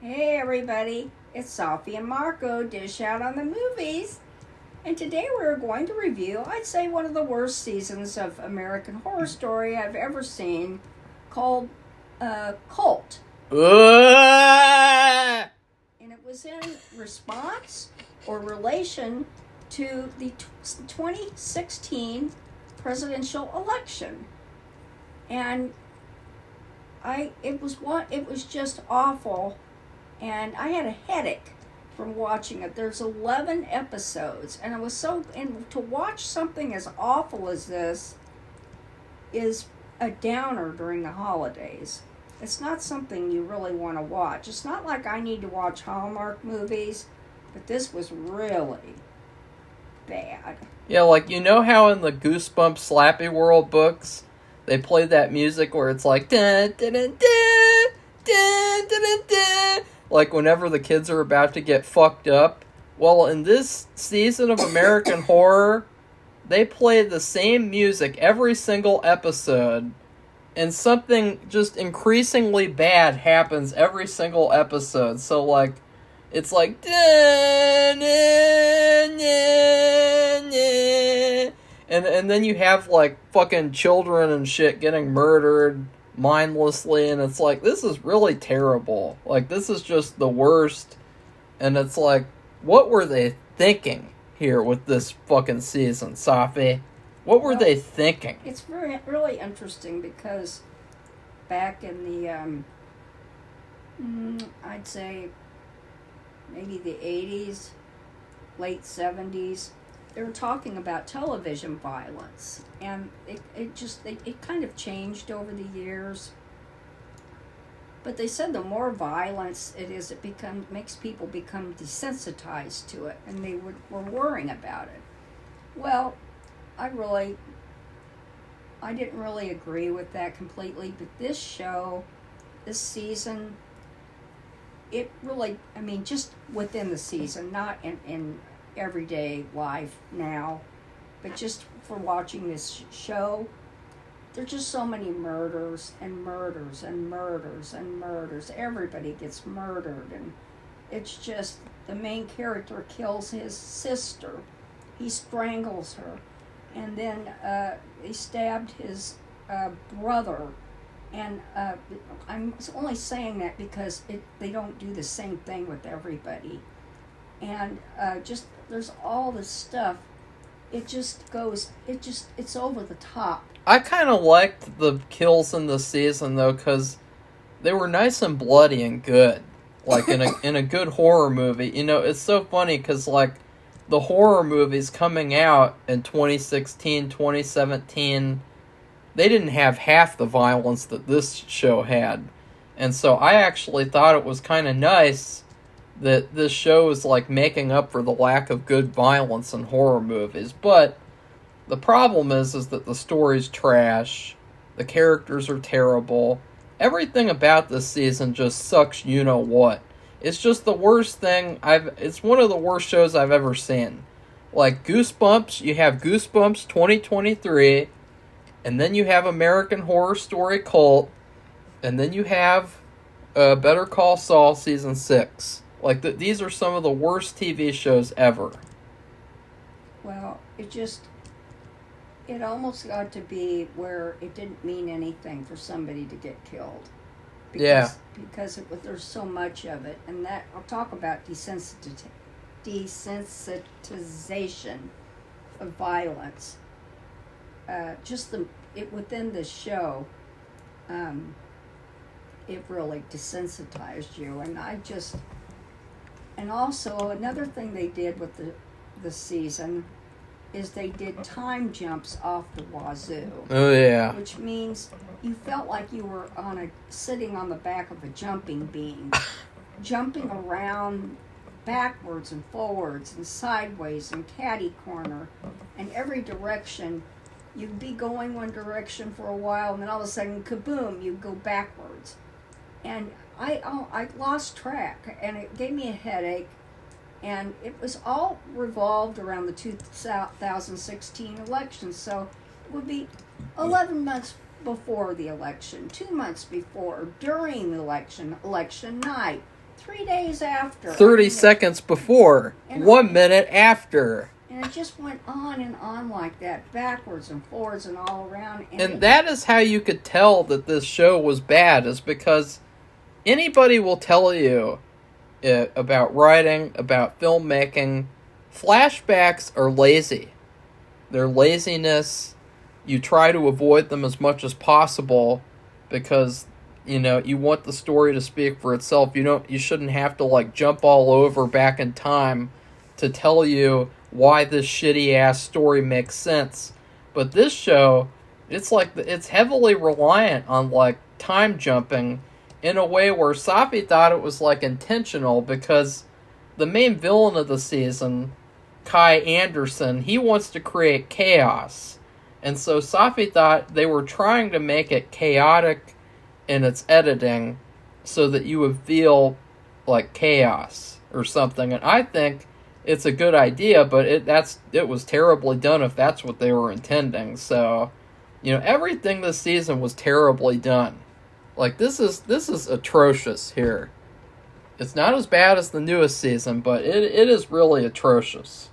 Hey everybody, it's Safi and Marco, dish out on the movies. And today we're going to review, I'd say, one of the worst seasons of American Horror Story I've ever seen, called Cult. And it was in response or relation to the 2016 presidential election. And it was just awful. And I had a headache from watching it. There's 11 episodes, and to watch something as awful as this is a downer during the holidays. It's not something you really want to watch. It's not like I need to watch Hallmark movies, but this was really bad. Yeah, like, you know how in the Goosebumps Slappy World books, they play that music where it's like, dun, dun, dun, dun, dun, dun, dun, dun, like whenever the kids are about to get fucked up? Well, in this season of American Horror, they play the same music every single episode, and something just increasingly bad happens every single episode. So, like, it's like, and then you have, like, fucking children and shit getting murdered mindlessly, and it's like, this is really terrible. Like, this is just the worst. And it's like, what were they thinking here with this fucking season, Safi? What were they thinking? It's really interesting because back in the I'd say maybe the 80s, late 70s, they were talking about television violence, and it kind of changed over the years. But they said the more violence it is, makes people become desensitized to it, and they were worrying about it. Well, I didn't really agree with that completely, but this season, it really, just within the season, not in everyday life now, but just for watching this show, there's just so many murders and murders and murders and murders. Everybody gets murdered, and it's just the main character kills his sister. He strangles her, and then he stabbed his brother. And I'm only saying that because they don't do the same thing with everybody. And there's all this stuff. It's over the top. I kind of liked the kills in this season, though, because they were nice and bloody and good. Like, in a good horror movie. You know, it's so funny, because, like, the horror movies coming out in 2016, 2017, they didn't have half the violence that this show had. And so I actually thought it was kind of nice that this show is, like, making up for the lack of good violence in horror movies. But the problem is that the story's trash, the characters are terrible, everything about this season just sucks you-know-what. It's just the worst thing it's one of the worst shows I've ever seen. Like, Goosebumps, you have Goosebumps 2023, and then you have American Horror Story Cult, and then you have Better Call Saul Season 6. Like, these are some of the worst TV shows ever. Well, it almost got to be where it didn't mean anything for somebody to get killed. Because there's so much of it. And that, I'll talk about desensitization of violence. Within the show, it really desensitized you. And also, another thing they did with the season is they did time jumps off the wazoo. Oh, yeah. Which means you felt like you were sitting on the back of a jumping beam, jumping around backwards and forwards and sideways and catty corner, and every direction. You'd be going one direction for a while, and then all of a sudden, kaboom, you'd go backwards. And I lost track, and it gave me a headache, and it was all revolved around the 2016 election, so it would be 11 months before the election, 2 months before, during the election night, 3 days after. 30 seconds before. 1 minute after. And it just went on and on like that, backwards and forwards and all around. And that is how you could tell that this show was bad, is because anybody will tell you about writing, about filmmaking, flashbacks are lazy. They're laziness. You try to avoid them as much as possible because, you want the story to speak for itself. You shouldn't have to, like, jump all over back in time to tell you why this shitty-ass story makes sense. But this show, it's heavily reliant on, like, time jumping in a way where Safi thought it was, like, intentional, because the main villain of the season, Kai Anderson, he wants to create chaos. And so Safi thought they were trying to make it chaotic in its editing so that you would feel like chaos or something. And I think it's a good idea, but it was terribly done if that's what they were intending. So, everything this season was terribly done. Like, this is atrocious here. It's not as bad as the newest season, but it is really atrocious.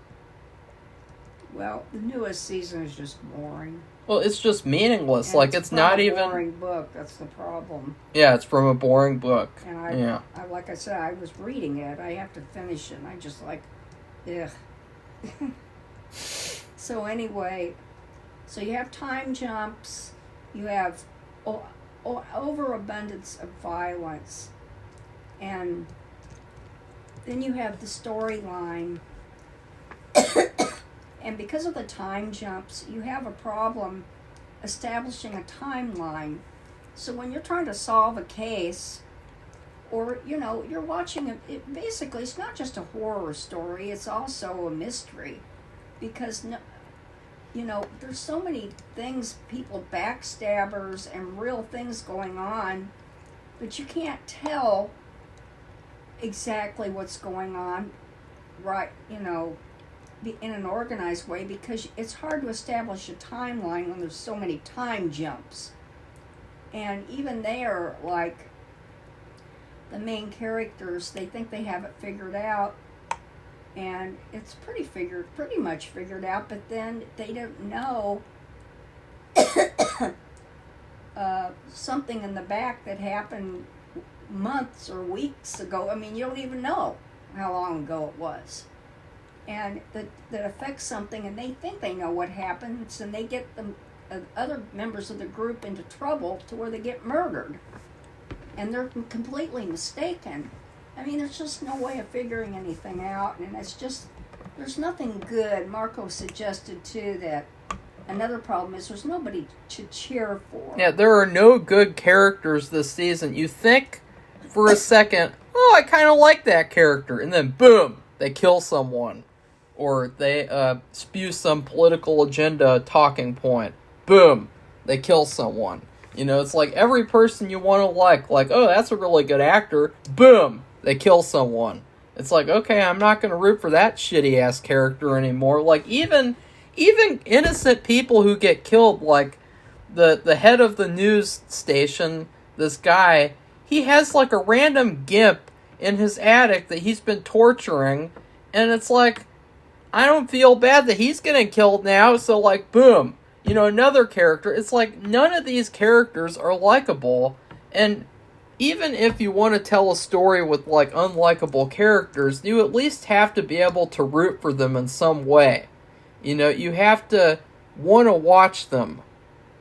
Well, the newest season is just boring. Well, it's just meaningless. And like, it's not even... a boring book. That's the problem. Yeah, it's from a boring book. And I like I said, I was reading it. I have to finish it. And I just like, ugh. So anyway, so you have time jumps. You have overabundance of violence. And then you have the storyline. And because of the time jumps, you have a problem establishing a timeline. So when you're trying to solve a case, or, you're watching basically, it's not just a horror story, it's also a mystery. Because, there's so many things, people, backstabbers and real things going on, but you can't tell exactly what's going on, right, in an organized way, because it's hard to establish a timeline when there's so many time jumps. And even there, like, the main characters, they think they have it figured out, and it's pretty much figured out, but then they don't know something in the back that happened months or weeks ago. I mean, you don't even know how long ago it was. And that affects something, and they think they know what happens, and they get the other members of the group into trouble to where they get murdered. And they're completely mistaken. I mean, there's just no way of figuring anything out, and it's just, there's nothing good. Marco suggested, too, that another problem is there's nobody to cheer for. Yeah, there are no good characters this season. You think for a second, oh, I kind of like that character, and then boom, they kill someone. Or they spew some political agenda talking point. Boom, they kill someone. It's like every person you want to like, oh, that's a really good actor. Boom, they kill someone. It's like, okay, I'm not going to root for that shitty-ass character anymore. Like, even innocent people who get killed, like the head of the news station, this guy, he has, like, a random gimp in his attic that he's been torturing, and it's like, I don't feel bad that he's getting killed now, so, like, boom. Another character. It's like, none of these characters are likable, and even if you want to tell a story with, like, unlikable characters, you at least have to be able to root for them in some way. You have to want to watch them.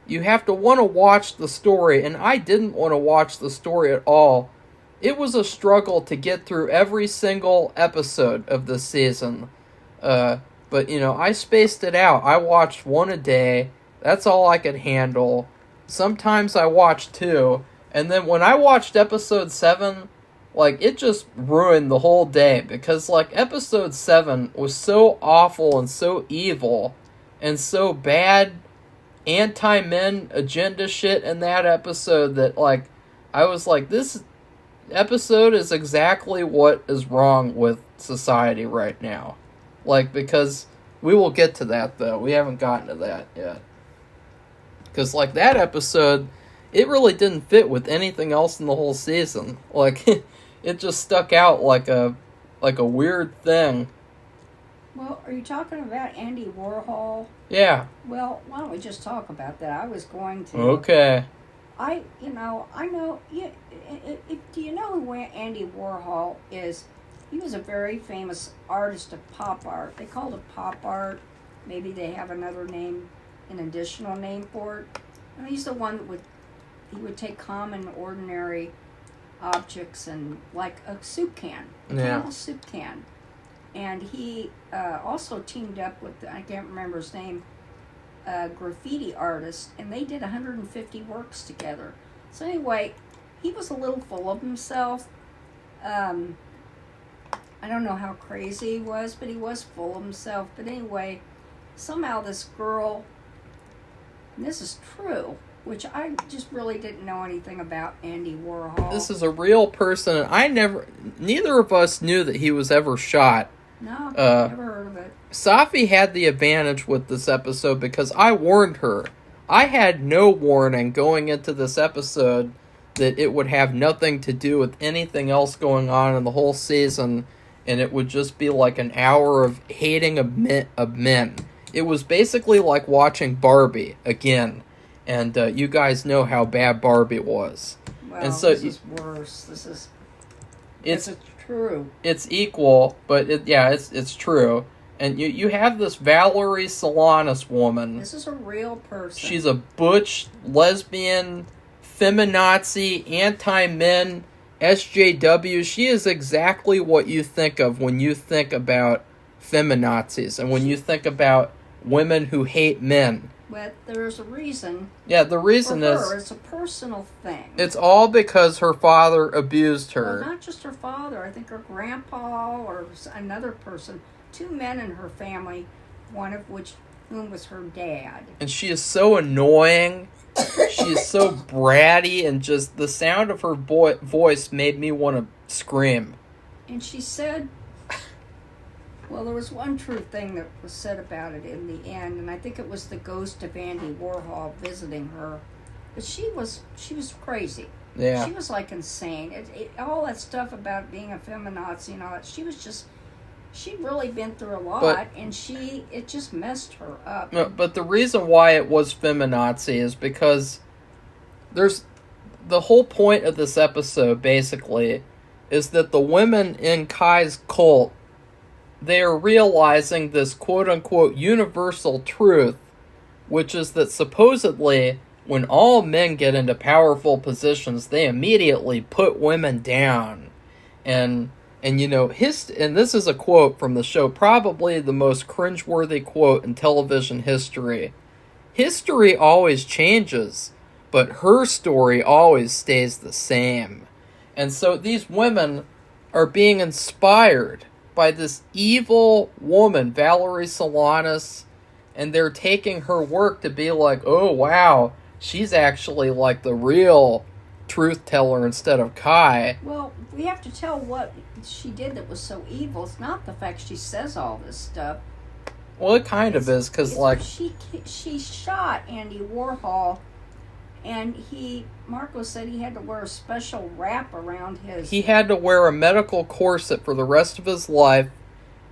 You have to want to watch the story, and I didn't want to watch the story at all. It was a struggle to get through every single episode of this season. But, I spaced it out. I watched one a day. That's all I could handle. Sometimes I watched two. And then when I watched episode 7, like, it just ruined the whole day. Because, like, episode 7 was so awful and so evil and so bad anti-men agenda shit in that episode that, like, I was like, this episode is exactly what is wrong with society right now. Like, because we will get to that, though. We haven't gotten to that yet. Because, like, that episode, it really didn't fit with anything else in the whole season. Like, it just stuck out like a weird thing. Well, are you talking about Andy Warhol? Yeah. Well, why don't we just talk about that? I was going to. Okay. I know. Yeah, do you know who Andy Warhol is? He was a very famous artist of pop art. They called it pop art. Maybe they have another name, an additional name for it. And he's the one that would take common, ordinary objects and like a soup can, a Campbell soup can. And he also teamed up with, I can't remember his name, a graffiti artist, and they did 150 works together. So anyway, he was a little full of himself. I don't know how crazy he was, but he was full of himself. But anyway, somehow this girl, and this is true, which I just really didn't know anything about Andy Warhol. This is a real person, and neither of us knew that he was ever shot. No, never heard of it. Safi had the advantage with this episode because I warned her. I had no warning going into this episode that it would have nothing to do with anything else going on in the whole season, and it would just be like an hour of hating of men. It was basically like watching Barbie again, and you guys know how bad Barbie was. Well, and so this is worse. It's true. It's equal, but it's true. And you have this Valerie Solanas woman. This is a real person. She's a butch, lesbian, feminazi, anti-men, SJW. She is exactly what you think of when you think about feminazis and when you think about women who hate men. But there's a reason. Yeah, the reason for her, it's a personal thing. It's all because her father abused her. Well, not just her father. I think her grandpa or another person. 2 men in her family, one of whom was her dad. And she is so annoying. She is so bratty, and just the sound of her voice made me want to scream. And she said, well, there was one true thing that was said about it in the end, and I think it was the ghost of Andy Warhol visiting her. But she was crazy. Yeah. She was like insane. All that stuff about being a feminazi and all that, she'd really been through a lot, and it just messed her up. No, but the reason why it was feminazi is because there's the whole point of this episode, basically, is that the women in Kai's cult, they are realizing this quote-unquote universal truth, which is that supposedly when all men get into powerful positions, they immediately put women down. And you know, and this is a quote from the show, probably the most cringeworthy quote in television history. History always changes, but her story always stays the same. And so these women are being inspired by this evil woman, Valerie Solanas, and they're taking her work to be like, oh wow, she's actually like the real truth teller instead of Kai. Well, we have to tell what she did that was so evil. It's not the fact she says all this stuff. Well, it kind of is, because like she shot Andy Warhol, and Marco said he had to wear a special wrap around his. He had to wear a medical corset for the rest of his life,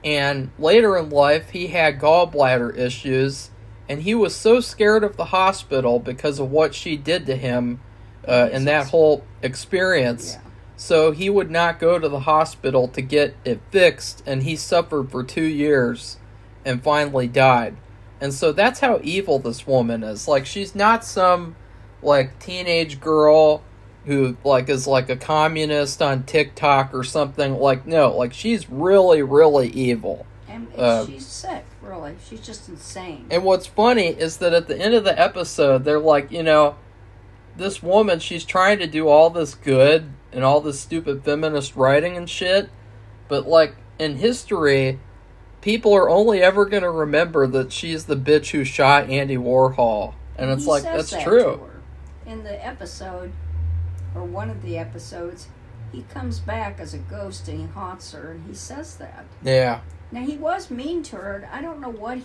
and later in life he had gallbladder issues, and he was so scared of the hospital because of what she did to him in that whole experience. Yeah. So he would not go to the hospital to get it fixed, and he suffered for 2 years and finally died. And so that's how evil this woman is. Like, she's not some like teenage girl who like is like a communist on TikTok or something. Like, no, like she's really, really evil. And she's sick, really. She's just insane. And what's funny is that at the end of the episode, they're like, you know, this woman, she's trying to do all this good and all this stupid feminist writing and shit, but like in history, people are only ever going to remember that she's the bitch who shot Andy Warhol. And it's like, that's true. In the episode, or one of the episodes, he comes back as a ghost and he haunts her, and he says that. Yeah. Now, he was mean to her. I don't know what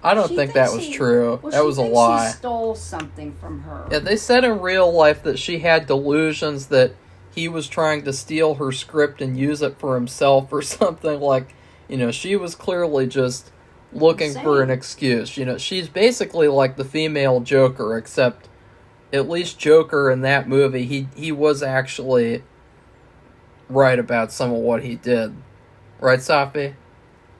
I don't think that was true. Well, that was a lie. He stole something from her. Yeah, they said in real life that she had delusions that he was trying to steal her script and use it for himself or something. Like, she was clearly just looking for an excuse. She's basically like the female Joker, except at least Joker in that movie, he was actually right about some of what he did. Right, Safi?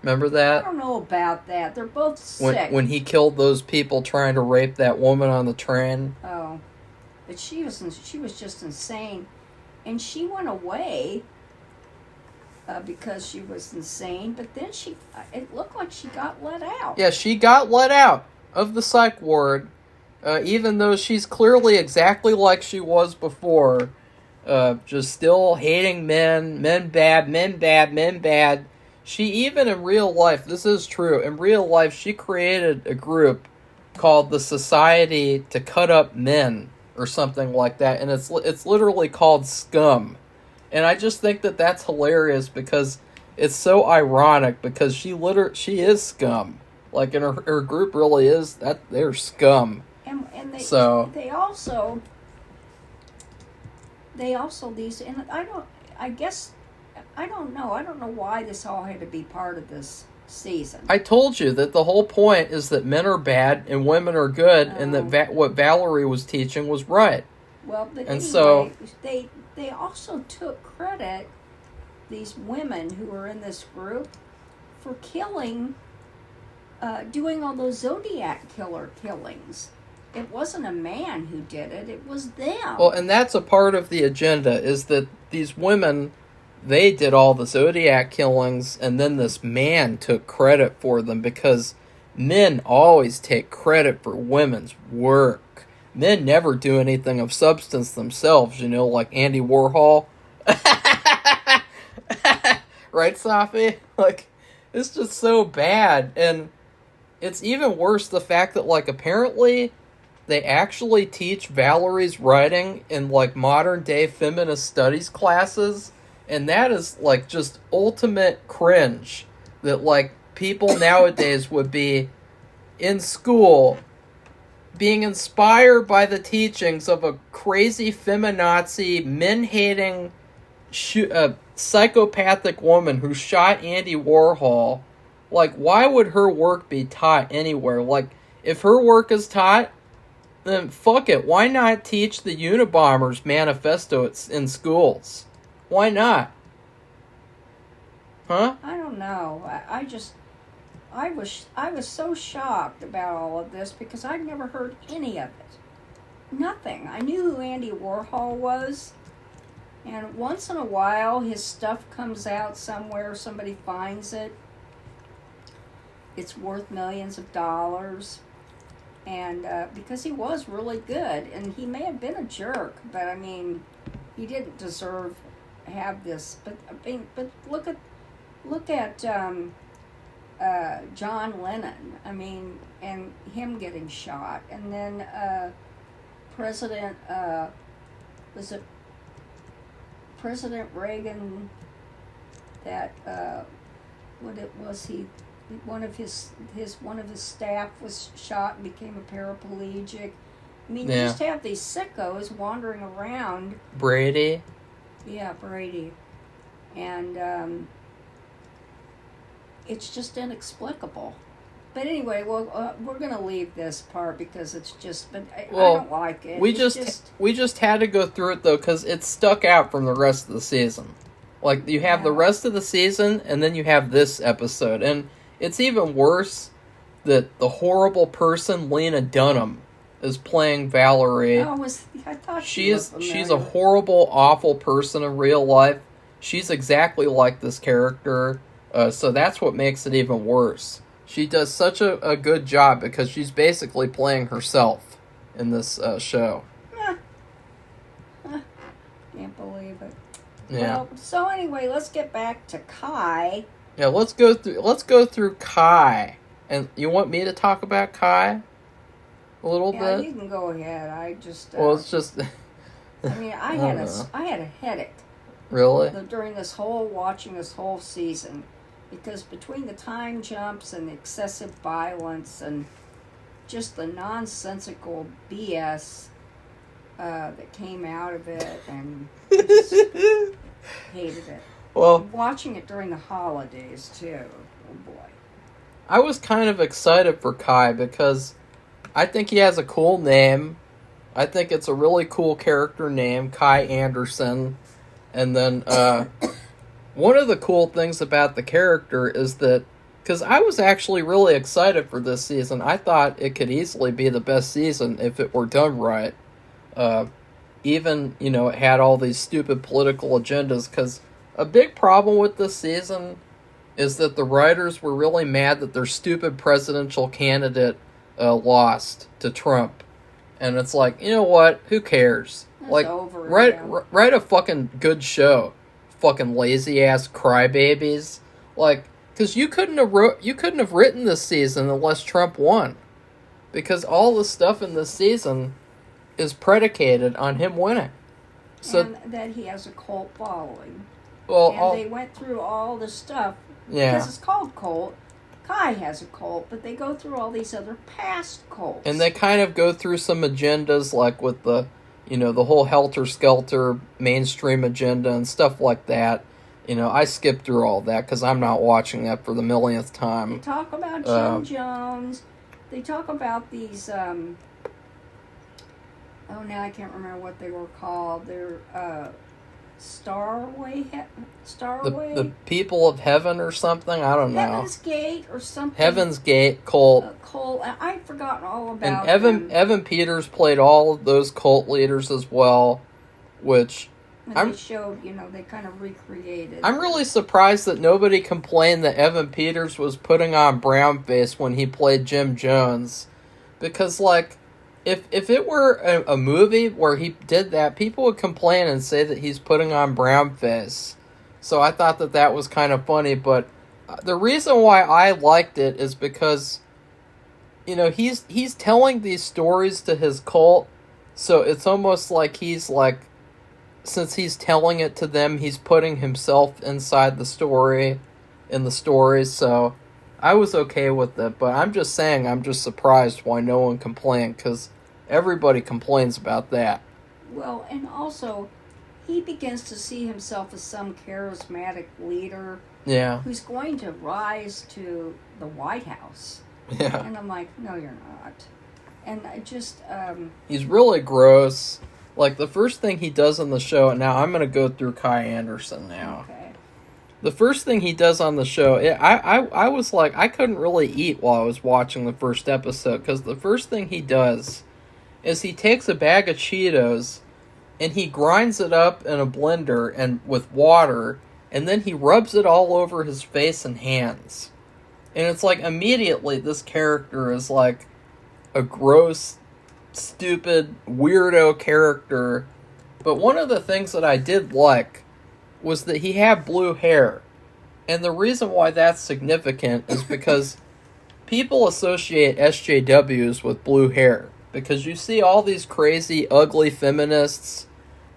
Remember that? I don't know about that. They're both sick. When he killed those people trying to rape that woman on the train. Oh. But she was just insane. And she went away because she was insane. But then it looked like she got let out. Yeah, she got let out of the psych ward, even though she's clearly exactly like she was before. Just still hating men bad, men bad, men bad. She even in real life, this is true, in real life she created a group called the Society to Cut Up Men or something like that, and it's literally called Scum. And I just think that that's hilarious because it's so ironic because she is scum. Like, and her group really is that they're scum. And they also these, and I don't know why this all had to be part of this season. I told you that the whole point is that men are bad and women are good, and that what Valerie was teaching was right. Well, but and anyway, so they also took credit, these women who were in this group, for killing, doing all those Zodiac killer killings. It wasn't a man who did it, it was them. Well, and that's a part of the agenda, is that these women, they did all the Zodiac killings, and then this man took credit for them, because men always take credit for women's work. Men never do anything of substance themselves, like Andy Warhol. Right, Safi? Like, it's just so bad, and it's even worse the fact that, like, apparently they actually teach Valerie's writing in, like, modern-day feminist studies classes, and that is, like, just ultimate cringe. That, like, people nowadays would be in school being inspired by the teachings of a crazy feminazi, men-hating, psychopathic woman who shot Andy Warhol. Like, why would her work be taught anywhere? Like, if her work is taught, then fuck it. Why not teach the Unabomber's manifesto in schools? Why not? Huh? I don't know. I was so shocked about all of this because I'd never heard any of it. Nothing. I knew who Andy Warhol was, and once in a while his stuff comes out somewhere, somebody finds it. It's worth millions of dollars, and because he was really good, and he may have been a jerk, but I mean, he didn't deserve to have this. But look at John Lennon. I mean, and him getting shot, and then President President Reagan? That one of his staff was shot and became a paraplegic. I mean, you just have these sickos wandering around. Brady. Yeah, Brady, and it's just inexplicable. But anyway, well, we're gonna leave this part because it's just. But I don't like it. We just had to go through it though because it stuck out from the rest of the season. Like, you have the rest of the season, and then you have this episode, and it's even worse that the horrible person Lena Dunham is playing Valerie. Oh, I thought she's a horrible, awful person in real life. She's exactly like this character, so that's what makes it even worse. She does such a good job because she's basically playing herself in this show. Can't believe it. Yeah. Well, so anyway, let's get back to Kai. Yeah, let's go through Kai. And you want me to talk about Kai a little bit? Yeah, you can go ahead. I just well, it's just I mean, I had a headache. Really? During watching this whole season, because between the time jumps and the excessive violence and just the nonsensical BS, that came out of it, and I just hated it. Well, Watching it during the holidays too. Oh boy. I was kind of excited for Kai because I think he has a cool name. I think it's a really cool character name, Kai Anderson. And then one of the cool things about the character is that, because I was actually really excited for this season. I thought it could easily be the best season if it were done right. Even, it had all these stupid political agendas, because a big problem with this season is that the writers were really mad that their stupid presidential candidate lost to Trump. And it's like, you know what? Who cares? It's like, over, write a fucking good show. Fucking lazy ass crybabies. Like, because you couldn't have written this season unless Trump won, because all the stuff in this season is predicated on him winning. So, and that he has a cult following. Well, and they went through all the stuff. Yeah. Because it's called cult. Kai has a cult, but they go through all these other past cults. And they kind of go through some agendas, like with the whole helter-skelter mainstream agenda and stuff like that. I skipped through all that because I'm not watching that for the millionth time. They talk about Jim Jones. They talk about these, now I can't remember what they were called. They're, Starway? The people of heaven or something? I don't know. Heaven's Gate or something. Heaven's Gate, cult. Cult. I've forgotten all about and them. Evan Peters played all of those cult leaders as well, which... They showed, they kind of recreated. I'm really surprised that nobody complained that Evan Peters was putting on brown face when he played Jim Jones. Because, if it were a movie where he did that, people would complain and say that he's putting on brown face. So I thought that was kind of funny, but the reason why I liked it is because, he's telling these stories to his cult, so it's almost like since he's telling it to them, he's putting himself inside the story, so I was okay with it, but I'm just saying I'm just surprised why no one complained, because everybody complains about that. Well, and also, he begins to see himself as some charismatic leader who's going to rise to the White House. Yeah. And I'm like, no, you're not. And I just... He's really gross. The first thing he does on the show, and now I'm going to go through Kai Anderson now. Okay. The first thing he does on the show, I was like, I couldn't really eat while I was watching the first episode, because the first thing he does is he takes a bag of Cheetos and he grinds it up in a blender and with water, and then he rubs it all over his face and hands. And it's like immediately this character is like a gross, stupid, weirdo character. But one of the things that I did like was that he had blue hair. And the reason why that's significant is because people associate SJWs with blue hair. Because you see all these crazy, ugly feminists,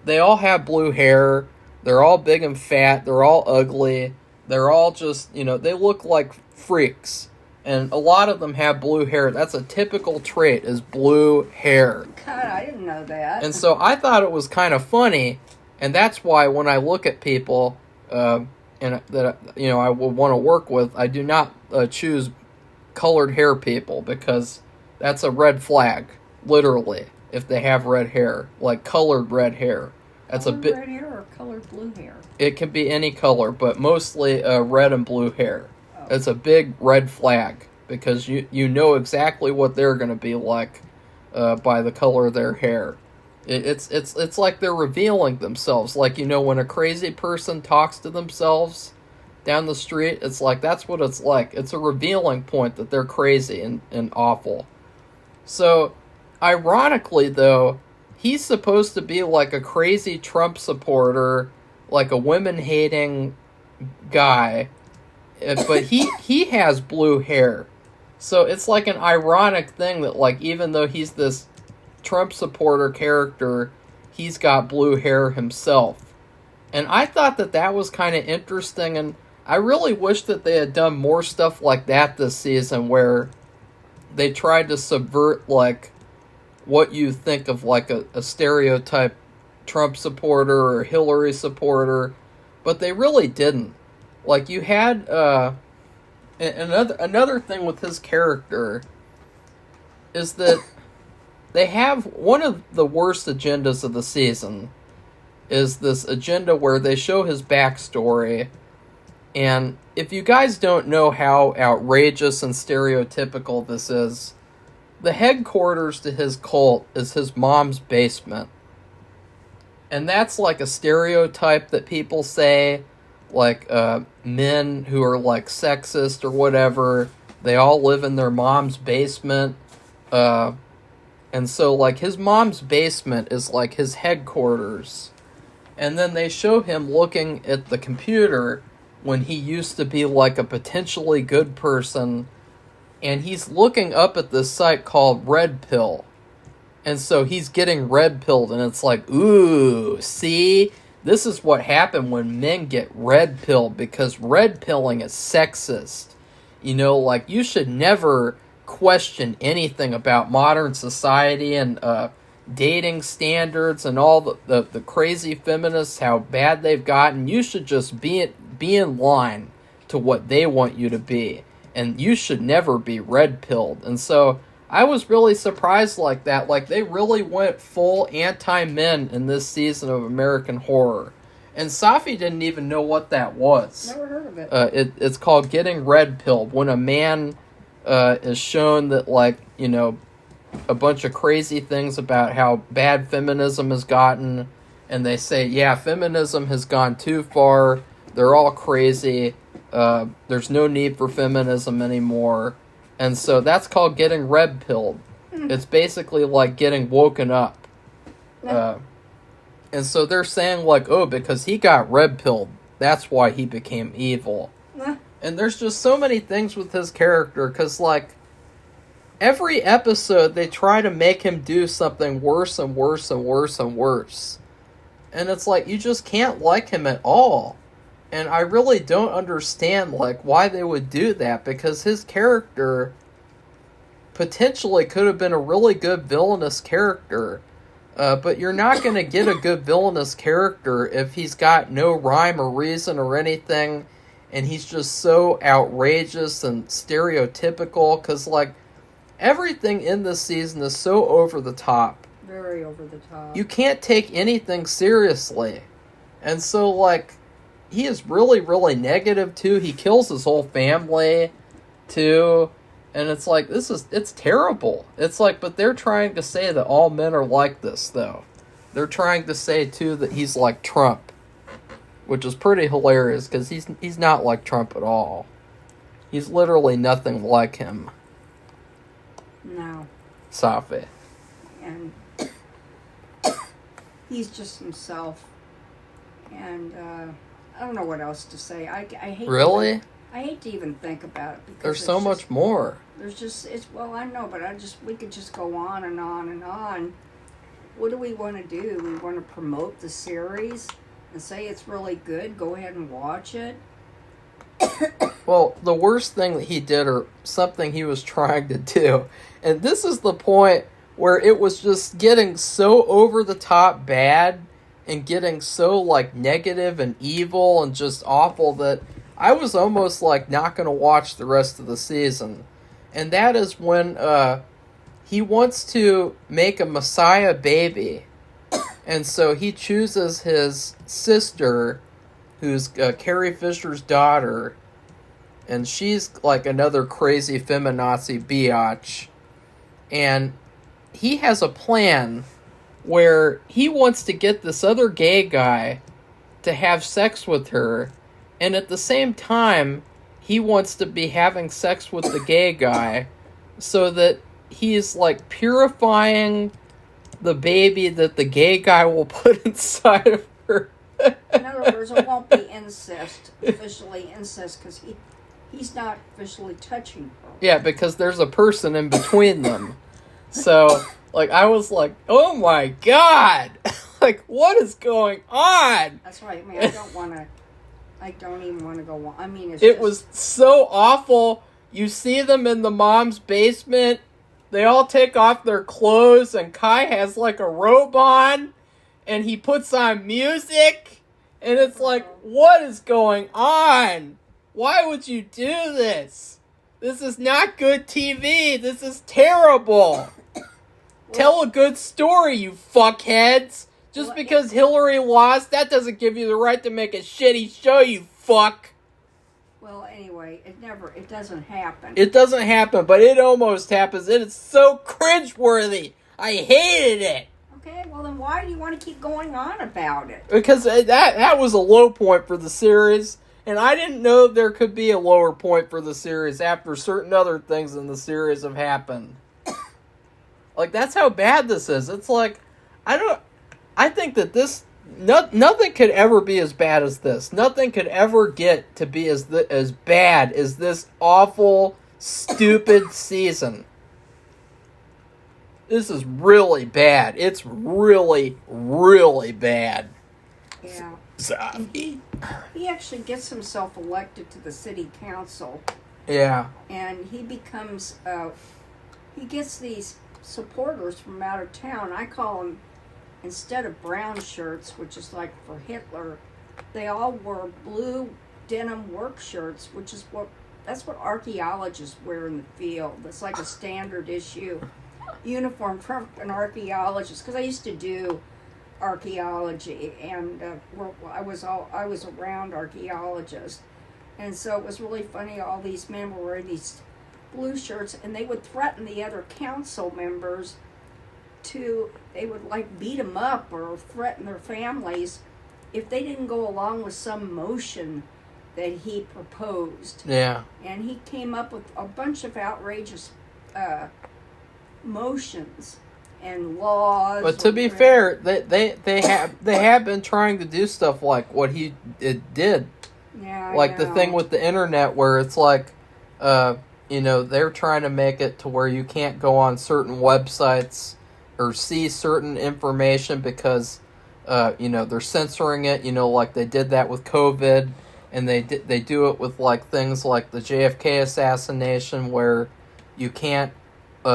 they all have blue hair, they're all big and fat, they're all ugly, they're all just, they look like freaks. And a lot of them have blue hair. That's a typical trait, is blue hair. God, I didn't know that. And so I thought it was kind of funny, and that's why when I look at people and that I would want to work with, I do not choose colored hair people, because that's a red flag, literally, if they have red hair, like colored red hair. That's colored red hair or colored blue hair? It can be any color, but mostly red and blue hair. It's a big red flag, because you know exactly what they're going to be like by the color of their hair. It's like they're revealing themselves. Like, when a crazy person talks to themselves down the street, it's like, that's what it's like. It's a revealing point that they're crazy and awful. So, ironically, though, he's supposed to be like a crazy Trump supporter, like a women-hating guy, but he has blue hair. So it's like an ironic thing that, even though he's this Trump supporter character, he's got blue hair himself. And I thought that was kind of interesting, and I really wish that they had done more stuff like that this season, where they tried to subvert, what you think of like a stereotype Trump supporter or Hillary supporter, but they really didn't. Like, you had another thing with his character is that they have one of the worst agendas of the season is this agenda where they show his backstory. And if you guys don't know how outrageous and stereotypical this is, the headquarters to his cult is his mom's basement. And that's like a stereotype that people say, like men who are like sexist or whatever, they all live in their mom's basement. And so like his mom's basement is like his headquarters. And then they show him looking at the computer when he used to be like a potentially good person, and he's looking up at this site called Red Pill. And so he's getting red pilled, and it's like, ooh, see? This is what happened when men get red pilled, because red pilling is sexist. You know, like, you should never question anything about modern society and dating standards and all the crazy feminists, how bad they've gotten. You should just be in line to what they want you to be. And you should never be red-pilled. And so I was really surprised like that. Like, they really went full anti-men in this season of American Horror. And Safi didn't even know what that was. Never heard of it. It's called getting red-pilled. When a man is shown that, like, you know, a bunch of crazy things about how bad feminism has gotten, and they say, yeah, feminism has gone too far, they're all crazy, there's no need for feminism anymore. And so that's called getting red-pilled. It's basically like getting woken up. And so they're saying, like, oh, because he got red-pilled, that's why he became evil. And there's just so many things with his character, because, like, every episode they try to make him do something worse and worse and worse and worse. And it's like, you just can't like him at all. And I really don't understand, like, why they would do that, because his character potentially could have been a really good villainous character. But you're not going to get a good villainous character if he's got no rhyme or reason or anything, and he's just so outrageous and stereotypical, because, like, everything in this season is so over the top. Very over the top. You can't take anything seriously. And so, like, he is really, really negative, too. He kills his whole family, too. And it's like, it's terrible. It's like, but they're trying to say that all men are like this, though. They're trying to say, too, that he's like Trump. Which is pretty hilarious, because he's not like Trump at all. He's literally nothing like him. No. Safi. And he's just himself. And I don't know what else to say. I hate. Really? I hate to even think about it, because there's so much more. There's just I know, but we could just go on and on and on. What do we want to do? We want to promote the series and say it's really good. Go ahead and watch it. Well, the worst thing that he did, or something he was trying to do, and this is the point where it was just getting so over the top bad and getting so, like, negative and evil and just awful that I was almost, like, not going to watch the rest of the season. And that is when he wants to make a Messiah baby. And so he chooses his sister, who's Carrie Fisher's daughter, and she's like another crazy feminazi biatch. And he has a plan where he wants to get this other gay guy to have sex with her, and at the same time, he wants to be having sex with the gay guy so that he's like purifying the baby that the gay guy will put inside of her. In other words, it won't be officially incest, because he's not officially touching her. Yeah, because there's a person in between them. So, like, I was like, oh my God! Like, what is going on? That's right. I mean, I don't even want to go on. I mean, it was so awful. You see them in the mom's basement, they all take off their clothes, and Kai has like a robe on, and he puts on music, and it's like, what is going on? Why would you do this? This is not good TV. This is terrible. Tell a good story, you fuckheads. Just because Hillary lost, that doesn't give you the right to make a shitty show, you fuck. Well, anyway, it doesn't happen. It doesn't happen, but it almost happens. It is so cringeworthy. I hated it. Okay, well then why do you want to keep going on about it? Because that was a low point for the series, and I didn't know there could be a lower point for the series after certain other things in the series have happened. Like, that's how bad this is. It's like, I think that this, nothing could ever be as bad as this. Nothing could ever get to be as bad as this awful, stupid season. This is really bad. It's really, really bad. Yeah. Safi. He actually gets himself elected to the city council. Yeah. And he becomes, he gets these supporters from out of town. I call them, instead of brown shirts, which is like for Hitler, they all wore blue denim work shirts, which is that's what archaeologists wear in the field. It's like a standard issue uniform for an archaeologist, because I used to do archaeology, and I was around archaeologists, and so it was really funny. All these men were wearing these blue shirts, and they would threaten the other council members they would like beat them up or threaten their families if they didn't go along with some motion that he proposed. Yeah. And he came up with a bunch of outrageous motions and laws. But to be fair, they have been trying to do stuff like what he did. Yeah. Like the thing with the internet where it's like, they're trying to make it to where you can't go on certain websites or see certain information because, they're censoring it. Like they did that with COVID, and they do it with like things like the JFK assassination, where you can't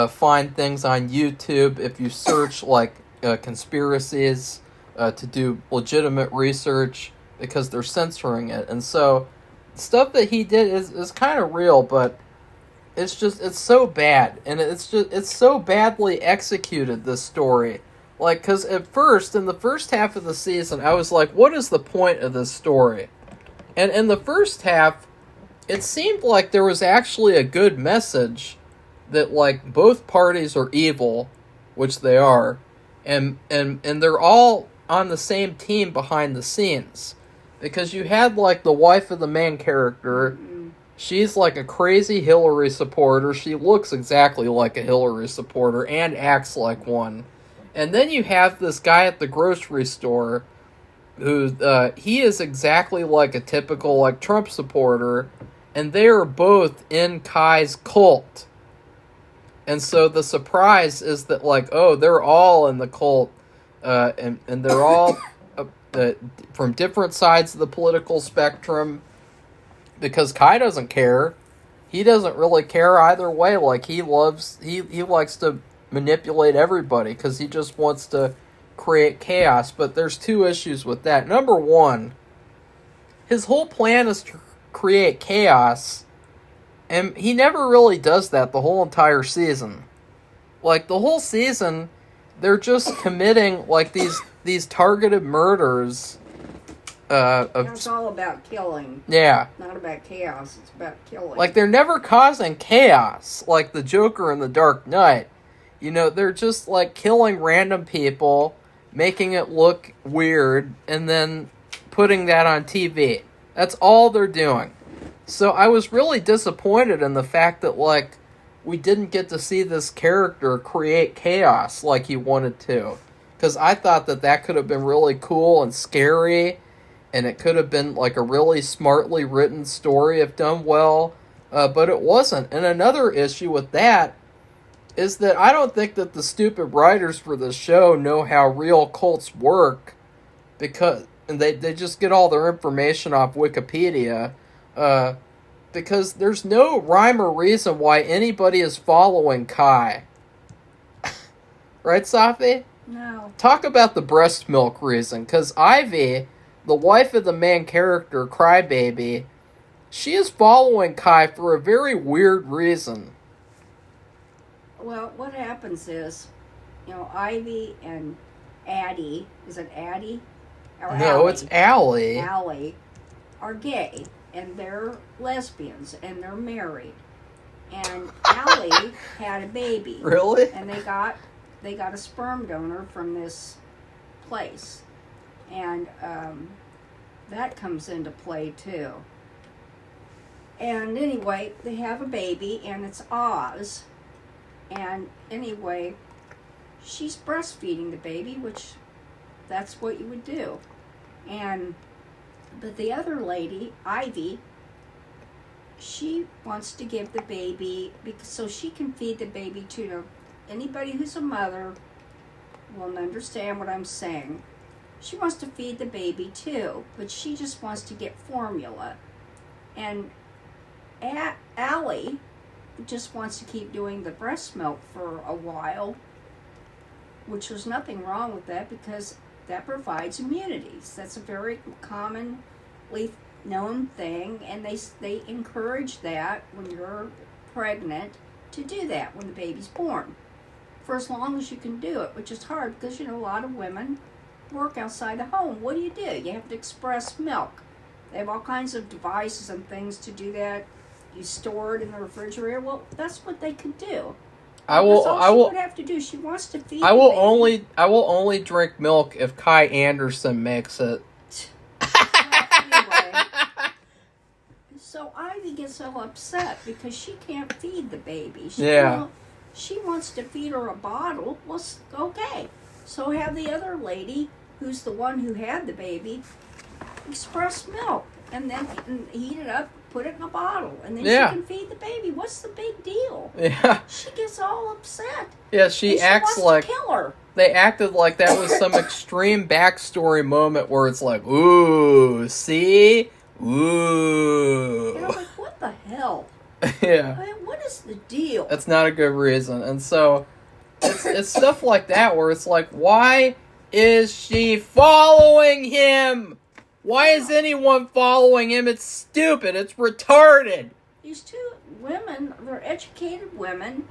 find things on YouTube if you search like conspiracies to do legitimate research because they're censoring it. And so stuff that he did is kind of real, but it's so bad, and it's so badly executed, this story. Like, because at first, in the first half of the season, I was like, what is the point of this story? And in the first half, it seemed like there was actually a good message that, like, both parties are evil, which they are, and they're all on the same team behind the scenes. Because you had, like, the wife of the main character. She's like a crazy Hillary supporter. She looks exactly like a Hillary supporter and acts like one. And then you have this guy at the grocery store who, he is exactly like a typical like Trump supporter, and they are both in Kai's cult. And so the surprise is that like, oh, they're all in the cult, and they're all from different sides of the political spectrum. Because Kai doesn't care. He doesn't really care either way. Like, he likes to manipulate everybody because he just wants to create chaos. But there's two issues with that. Number one, his whole plan is to create chaos, and he never really does that the whole entire season. Like, the whole season, they're just committing, like, these targeted murders. It's all about killing. Yeah. Not about chaos. It's about killing. Like, they're never causing chaos, like the Joker in The Dark Knight. They're just, like, killing random people, making it look weird, and then putting that on TV. That's all they're doing. So I was really disappointed in the fact that, like, we didn't get to see this character create chaos like he wanted to. Because I thought that could have been really cool and scary, and it could have been like a really smartly written story if done well, but it wasn't. And another issue with that is that I don't think that the stupid writers for the show know how real cults work, because they just get all their information off Wikipedia, because there's no rhyme or reason why anybody is following Kai. Right, Safi? No. Talk about the breast milk reason, because Ivy, the wife of the main character, Crybaby, she is following Kai for a very weird reason. Well, what happens is, Ivy and Addie, is it Addie? Or No, Allie? it's Allie. Allie are gay, and they're lesbians, and they're married. And Allie had a baby. Really? And they got a sperm donor from this place. And that comes into play too. And anyway, they have a baby, and it's Oz. And anyway, she's breastfeeding the baby, which that's what you would do. But the other lady, Ivy, she wants to give the baby, so she can feed the baby to anybody who's a mother will understand what I'm saying. She wants to feed the baby too, but she just wants to get formula. And Allie just wants to keep doing the breast milk for a while, which there's nothing wrong with that because that provides immunities. That's a very commonly known thing, and they encourage that when you're pregnant to do that when the baby's born for as long as you can do it, which is hard because a lot of women work outside the home. What do? You have to express milk. They have all kinds of devices and things to do that. You store it in the refrigerator. Well, that's what they could do. I will. She would have to do. She wants to feed. I will only drink milk if Kai Anderson makes it. Anyway, so Ivy gets all upset because she can't feed the baby. She wants to feed her a bottle. Well, okay. So have the other lady, who's the one who had the baby, express milk and then heat it up, put it in a bottle, and then she can feed the baby. What's the big deal? Yeah. She gets all upset. Yeah, she acts like to kill her. They acted like that was some extreme backstory moment where it's like, ooh, see? Ooh. And I'm like, what the hell? Yeah. I mean, what is the deal? That's not a good reason. And so it's stuff like that where it's like, why is she following him? Why is anyone following him? It's stupid. It's retarded. These two women, they're educated women.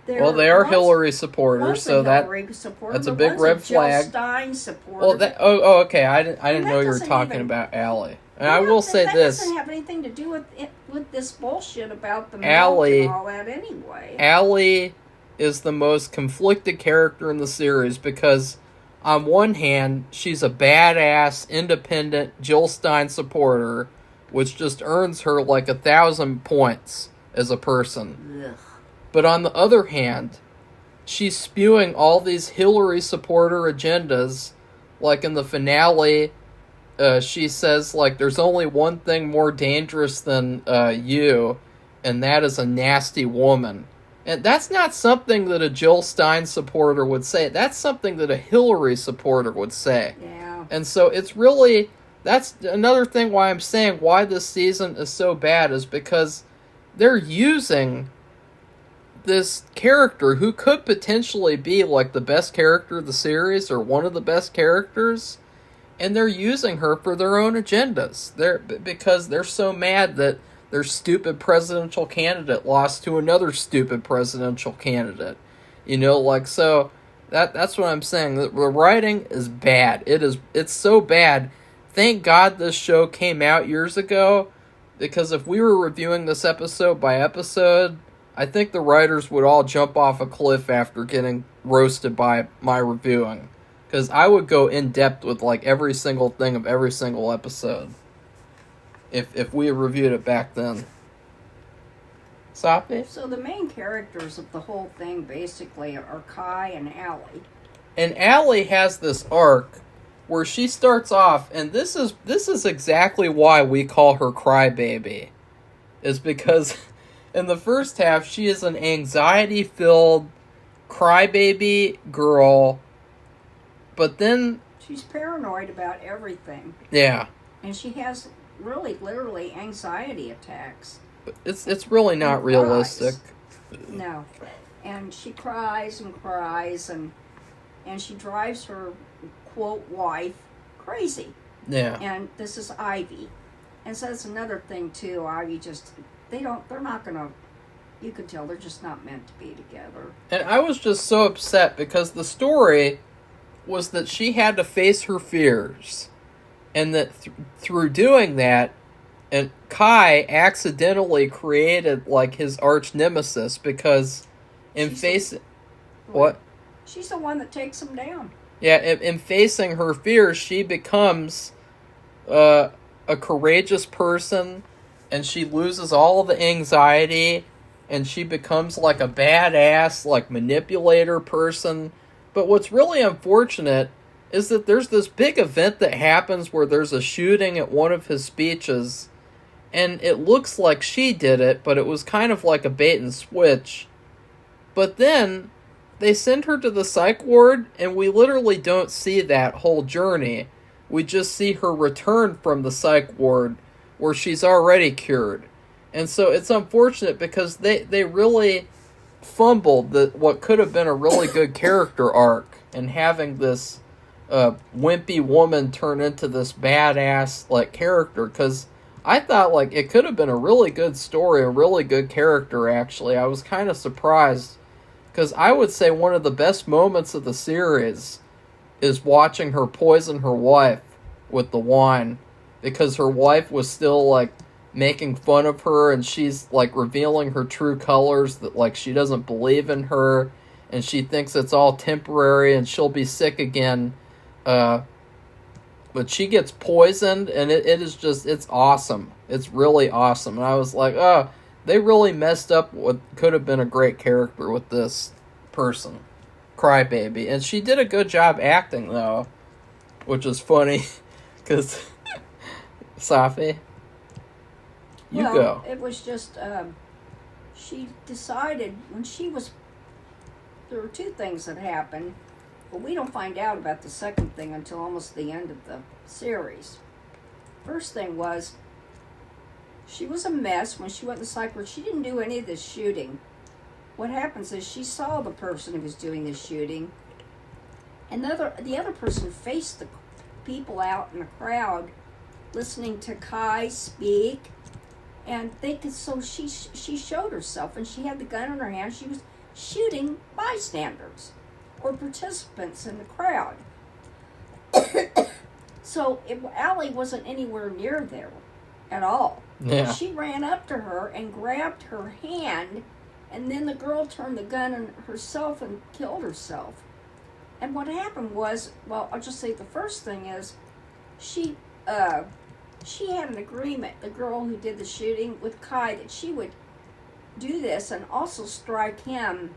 They are Hillary supporters, so that's a big red flag. Jill Stein supporter. Well, okay. I didn't know you were talking about Allie. And I will say this: that doesn't have anything to do with this bullshit about the milk and all that anyway. Allie is the most conflicted character in the series because, on one hand, she's a badass, independent Jill Stein supporter, which just earns her like 1,000 points as a person. Ugh. But on the other hand, she's spewing all these Hillary supporter agendas. Like in the finale, she says, like, there's only one thing more dangerous than you, and that is a nasty woman. And that's not something that a Jill Stein supporter would say. That's something that a Hillary supporter would say. Yeah. And so it's really, that's another thing why I'm saying why this season is so bad is because they're using this character who could potentially be like the best character of the series or one of the best characters, and they're using her for their own agendas. Because they're so mad that their stupid presidential candidate lost to another stupid presidential candidate. So that's what I'm saying. The writing is bad. It's so bad. Thank God this show came out years ago, because if we were reviewing this episode by episode, I think the writers would all jump off a cliff after getting roasted by my reviewing. Because I would go in depth with like every single thing of every single episode. If we had reviewed it back then. Safi? So the main characters of the whole thing basically are Kai and Allie. And Allie has this arc where she starts off, and this is exactly why we call her Crybaby. Is because in the first half, she is an anxiety-filled crybaby girl, but then she's paranoid about everything. Yeah. And she has really, literally anxiety attacks. It's really not realistic. No. and she cries and cries, and she drives her, quote, wife crazy. Yeah. And this is Ivy. And so that's another thing, too. Ivy just, they're not going to, you can tell they're just not meant to be together. And I was just so upset because the story was that she had to face her fears. And that through doing that, and Kai accidentally created, like, his arch nemesis because in facing... What? She's the one that takes him down. Yeah, in facing her fears, she becomes a courageous person, and she loses all of the anxiety, and she becomes like a badass, like, manipulator person. But what's really unfortunate is that there's this big event that happens where there's a shooting at one of his speeches, and it looks like she did it, but it was kind of like a bait and switch. But then they send her to the psych ward, and we literally don't see that whole journey. We just see her return from the psych ward where she's already cured. And so it's unfortunate because they really fumbled what could have been a really good character arc, and having this wimpy woman turn into this badass, like, character. Because I thought, like, it could have been a really good story, a really good character, actually. I was kind of surprised. Because I would say one of the best moments of the series is watching her poison her wife with the wine. Because her wife was still, like, making fun of her, and she's, like, revealing her true colors, that, like, she doesn't believe in her, and she thinks it's all temporary, and she'll be sick again. But she gets poisoned, and it is just, it's awesome. It's really awesome. And I was like, oh, they really messed up what could have been a great character with this person. Crybaby. And she did a good job acting, though, which is funny, because, Safi, you go. It was just, she decided when she was, there were two things that happened. But we don't find out about the second thing until almost the end of the series. First thing was, she was a mess when she went to the psych ward. She didn't do any of this shooting. What happens is she saw the person who was doing the shooting, and the other person faced the people out in the crowd listening to Kai speak, and so she showed herself, and she had the gun in her hand. She was shooting bystanders or participants in the crowd. So Allie wasn't anywhere near there at all. Yeah. She ran up to her and grabbed her hand, and then the girl turned the gun on herself and killed herself. And what happened was, well, I'll just say the first thing is, she had an agreement, the girl who did the shooting, with Kai, that she would do this and also strike him,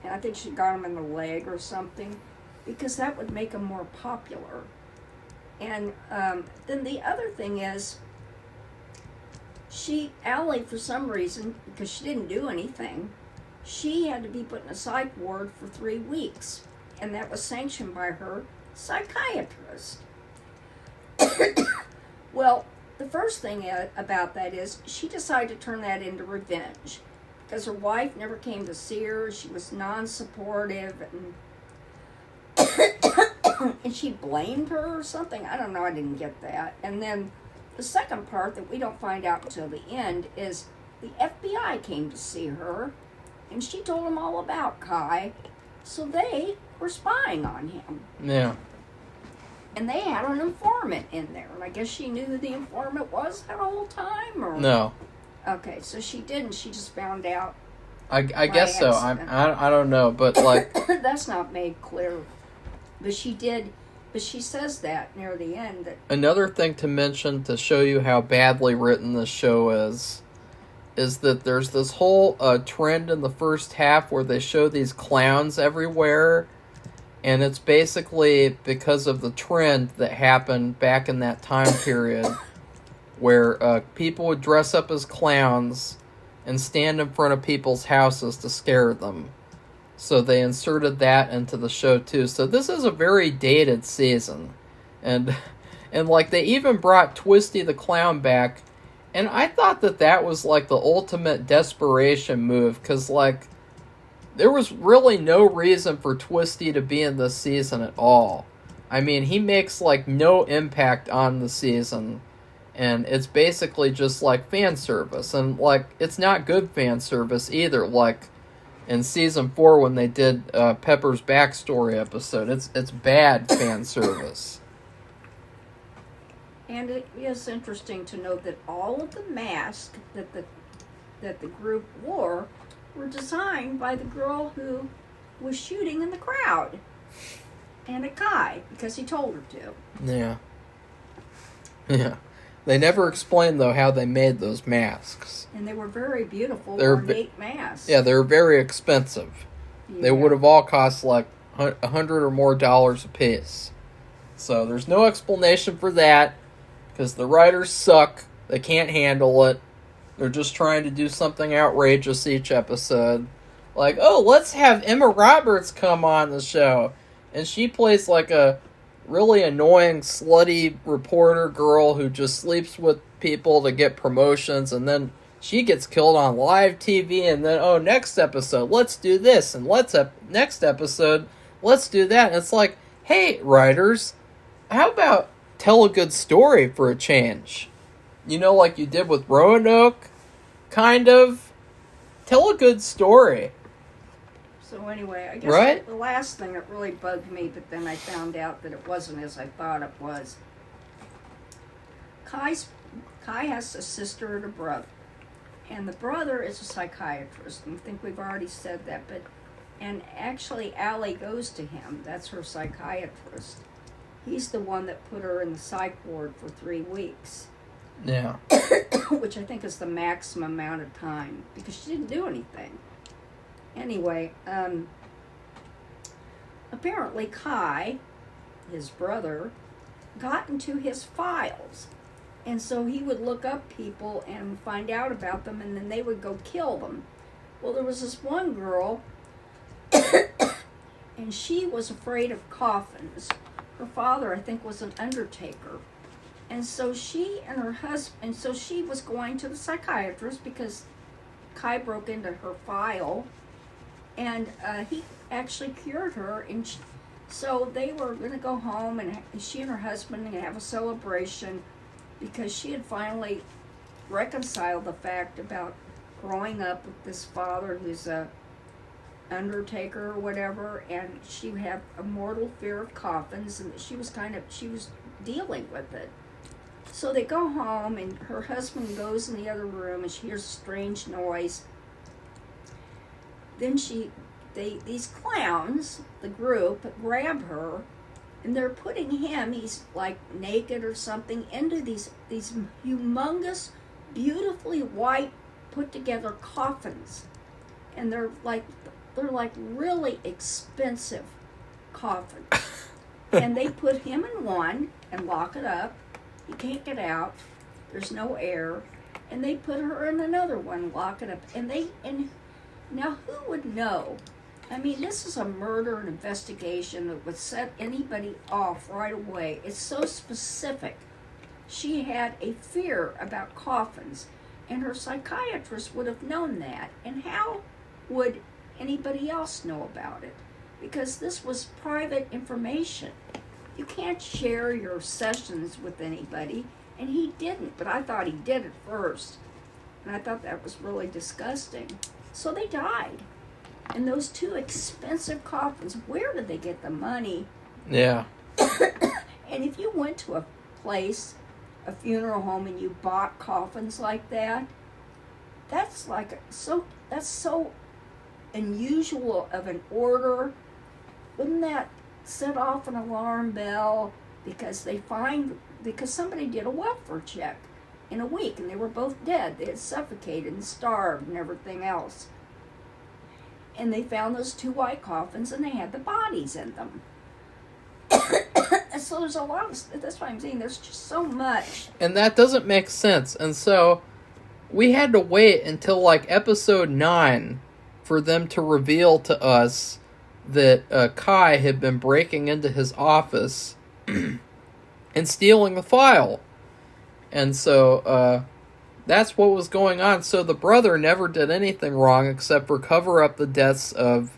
and I think she got him in the leg or something, because that would make him more popular. And then the other thing is, Allie, for some reason, because she didn't do anything, she had to be put in a psych ward for 3 weeks, and that was sanctioned by her psychiatrist. Well, the first thing about that is she decided to turn that into revenge, because her wife never came to see her. She was non-supportive, and she blamed her or something. I don't know. I didn't get that. And then the second part that we don't find out until the end is the FBI came to see her, and she told them all about Kai, so they were spying on him. Yeah. And they had an informant in there, and I guess she knew who the informant was that whole time, or No. Okay, so she didn't. She just found out. I guess so. I don't know, but, like, that's not made clear. But she did. But she says that near the end. That another thing to mention to show you how badly written this show is that there's this whole trend in the first half where they show these clowns everywhere, and it's basically because of the trend that happened back in that time period where people would dress up as clowns and stand in front of people's houses to scare them. So they inserted that into the show too. So this is a very dated season. And like, they even brought Twisty the Clown back. And I thought that was like the ultimate desperation move. Because, like, there was really no reason for Twisty to be in this season at all. I mean, he makes, like, no impact on the season, and it's basically just, like, fan service. And, like, it's not good fan service either, like in Season 4 when they did Pepper's backstory episode. It's bad fan service. And it is interesting to note that all of the masks that the group wore were designed by the girl who was shooting in the crowd. And at Kai, because he told her to. Yeah. Yeah. They never explained, though, how they made those masks. And they were very beautiful, They're ornate masks. Yeah, they were very expensive. Yeah. They would have all cost, like, $100 or more a piece. So there's no explanation for that, because the writers suck. They can't handle it. They're just trying to do something outrageous each episode. Like, oh, let's have Emma Roberts come on the show. And she plays like a really annoying, slutty reporter girl who just sleeps with people to get promotions. And then she gets killed on live TV. And then, oh, next episode, let's do this. And next episode, let's do that. And it's like, hey, writers, how about tell a good story for a change? You know, like you did with Roanoke, kind of. Tell a good story. So anyway, I guess right? The last thing that really bugged me, but then I found out that it wasn't as I thought it was. Kai has a sister and a brother. And the brother is a psychiatrist. And I think we've already said that. And actually, Allie goes to him. That's her psychiatrist. He's the one that put her in the psych ward for 3 weeks. Yeah. Which I think is the maximum amount of time. Because she didn't do anything. Anyway, apparently Kai, his brother, got into his files. And so he would look up people and find out about them, and then they would go kill them. Well, there was this one girl, and she was afraid of coffins. Her father, I think, was an undertaker. And so she and her husband, so she was going to the psychiatrist because Kai broke into her file. And he actually cured her, and so they were going to go home, and she and her husband were going to have a celebration because she had finally reconciled the fact about growing up with this father who's a undertaker or whatever, and she had a mortal fear of coffins, and she was dealing with it. So they go home, and her husband goes in the other room, and she hears a strange noise. Then these clowns, the group, grab her, and they're putting him, he's like naked or something, into these humongous, beautifully white, put together coffins. And they're like really expensive coffins. And they put him in one and lock it up. He can't get out. There's no air. And they put her in another one, lock it up. And now, who would know? I mean, this is a murder and investigation that would set anybody off right away. It's so specific. She had a fear about coffins, and her psychiatrist would have known that. And how would anybody else know about it? Because this was private information. You can't share your sessions with anybody, and he didn't, but I thought he did at first. And I thought that was really disgusting. So they died. And those 2 expensive coffins, where did they get the money? Yeah. And if you went to a place, a funeral home, and you bought coffins like that, that's so unusual of an order. Wouldn't that set off an alarm bell? Because somebody did a welfare check in a week, and they were both dead. They had suffocated and starved and everything else. And they found those 2 white coffins, and they had the bodies in them. And so there's a lot of, that's what I'm saying, there's just so much. And that doesn't make sense. And so we had to wait until like episode 9 for them to reveal to us that Kai had been breaking into his office and stealing the file. And so that's what was going on. So the brother never did anything wrong except for cover up the deaths of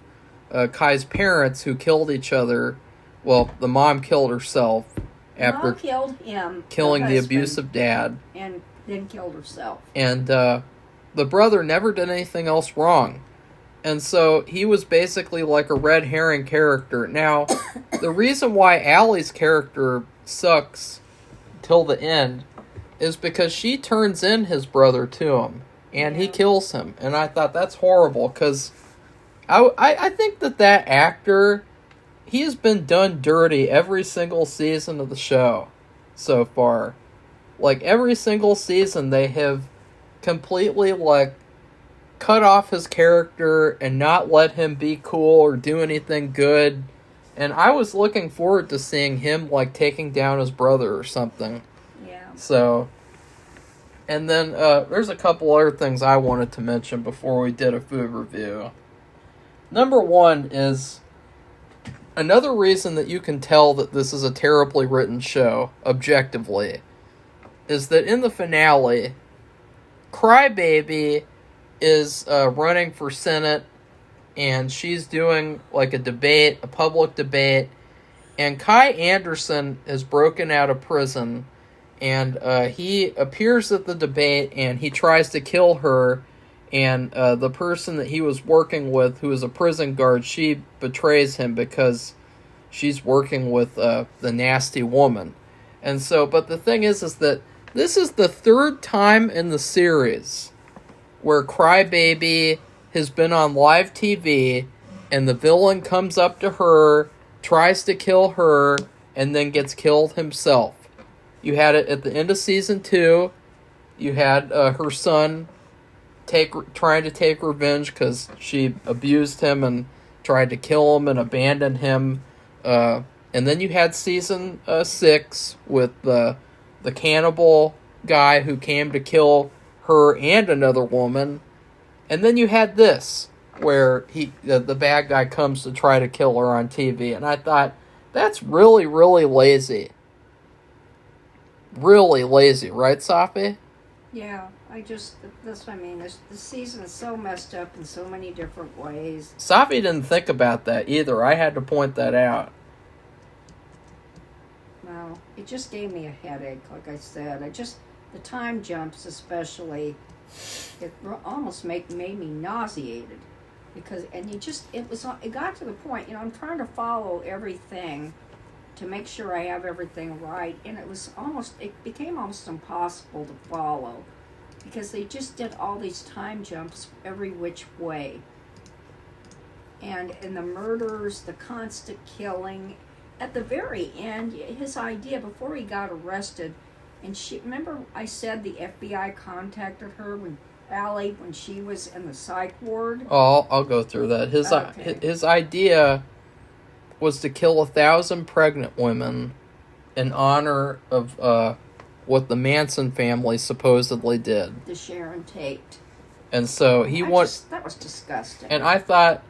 Kai's parents who killed each other. Well, the mom killed herself after Mom killed him, killing her the husband, abusive dad. and then killed herself. And the brother never did anything else wrong. And so he was basically like a red herring character. Now, the reason why Allie's character sucks till the end is because she turns in his brother to him. And he kills him. And I thought that's horrible because I think that actor, he has been done dirty every single season of the show so far. Like, every single season they have completely, like, cut off his character and not let him be cool or do anything good. And I was looking forward to seeing him, like, taking down his brother or something. Yeah. So, and then there's a couple other things I wanted to mention before we did a food review. Number one is, another reason that you can tell that this is a terribly written show, objectively, is that in the finale, Crybaby is running for Senate, and she's doing like a public debate, and Kai Anderson has broken out of prison, and he appears at the debate, and he tries to kill her, and the person that he was working with, who is a prison guard, she betrays him because she's working with the nasty woman. And so, but the thing is that this is the third time in the series where Crybaby has been on live TV, and the villain comes up to her, tries to kill her, and then gets killed himself. You had it at the end of season 2. You had her son trying to take revenge because she abused him and tried to kill him and abandon him. And then you had season 6 with the cannibal guy who came to kill her and another woman. And then you had this, where the bad guy comes to try to kill her on TV. And I thought, that's really, really lazy. Really lazy, right, Safi? Yeah, that's what I mean. The season is so messed up in so many different ways. Safi didn't think about that either. I had to point that out. No, it just gave me a headache, like I said. The time jumps especially, it almost made me nauseated. Because, and it got to the point, I'm trying to follow everything to make sure I have everything right, and it became almost impossible to follow, because they just did all these time jumps every which way. And the murders, the constant killing, at the very end, his idea, before he got arrested, and remember I said the FBI contacted her when she was in the psych ward? Oh, I'll go through that. His idea was to kill 1,000 pregnant women in honor of what the Manson family supposedly did. The Sharon Tate. And so that was disgusting. And I thought,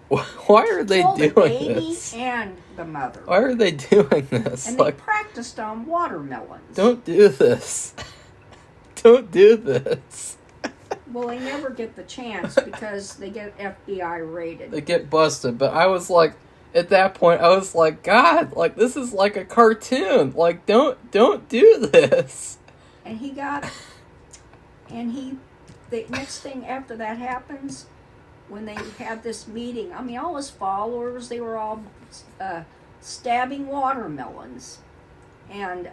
why are they doing the baby this? And the mother. Why are they doing this? And they practiced on watermelons. Don't do this. Don't do this. Well, they never get the chance because they get FBI rated. They get busted. But I was like, at that point, I was like, God, like, this is like a cartoon. Like, don't do this. And the next thing after that happens, when they had this meeting, all his followers, they were all stabbing watermelons. And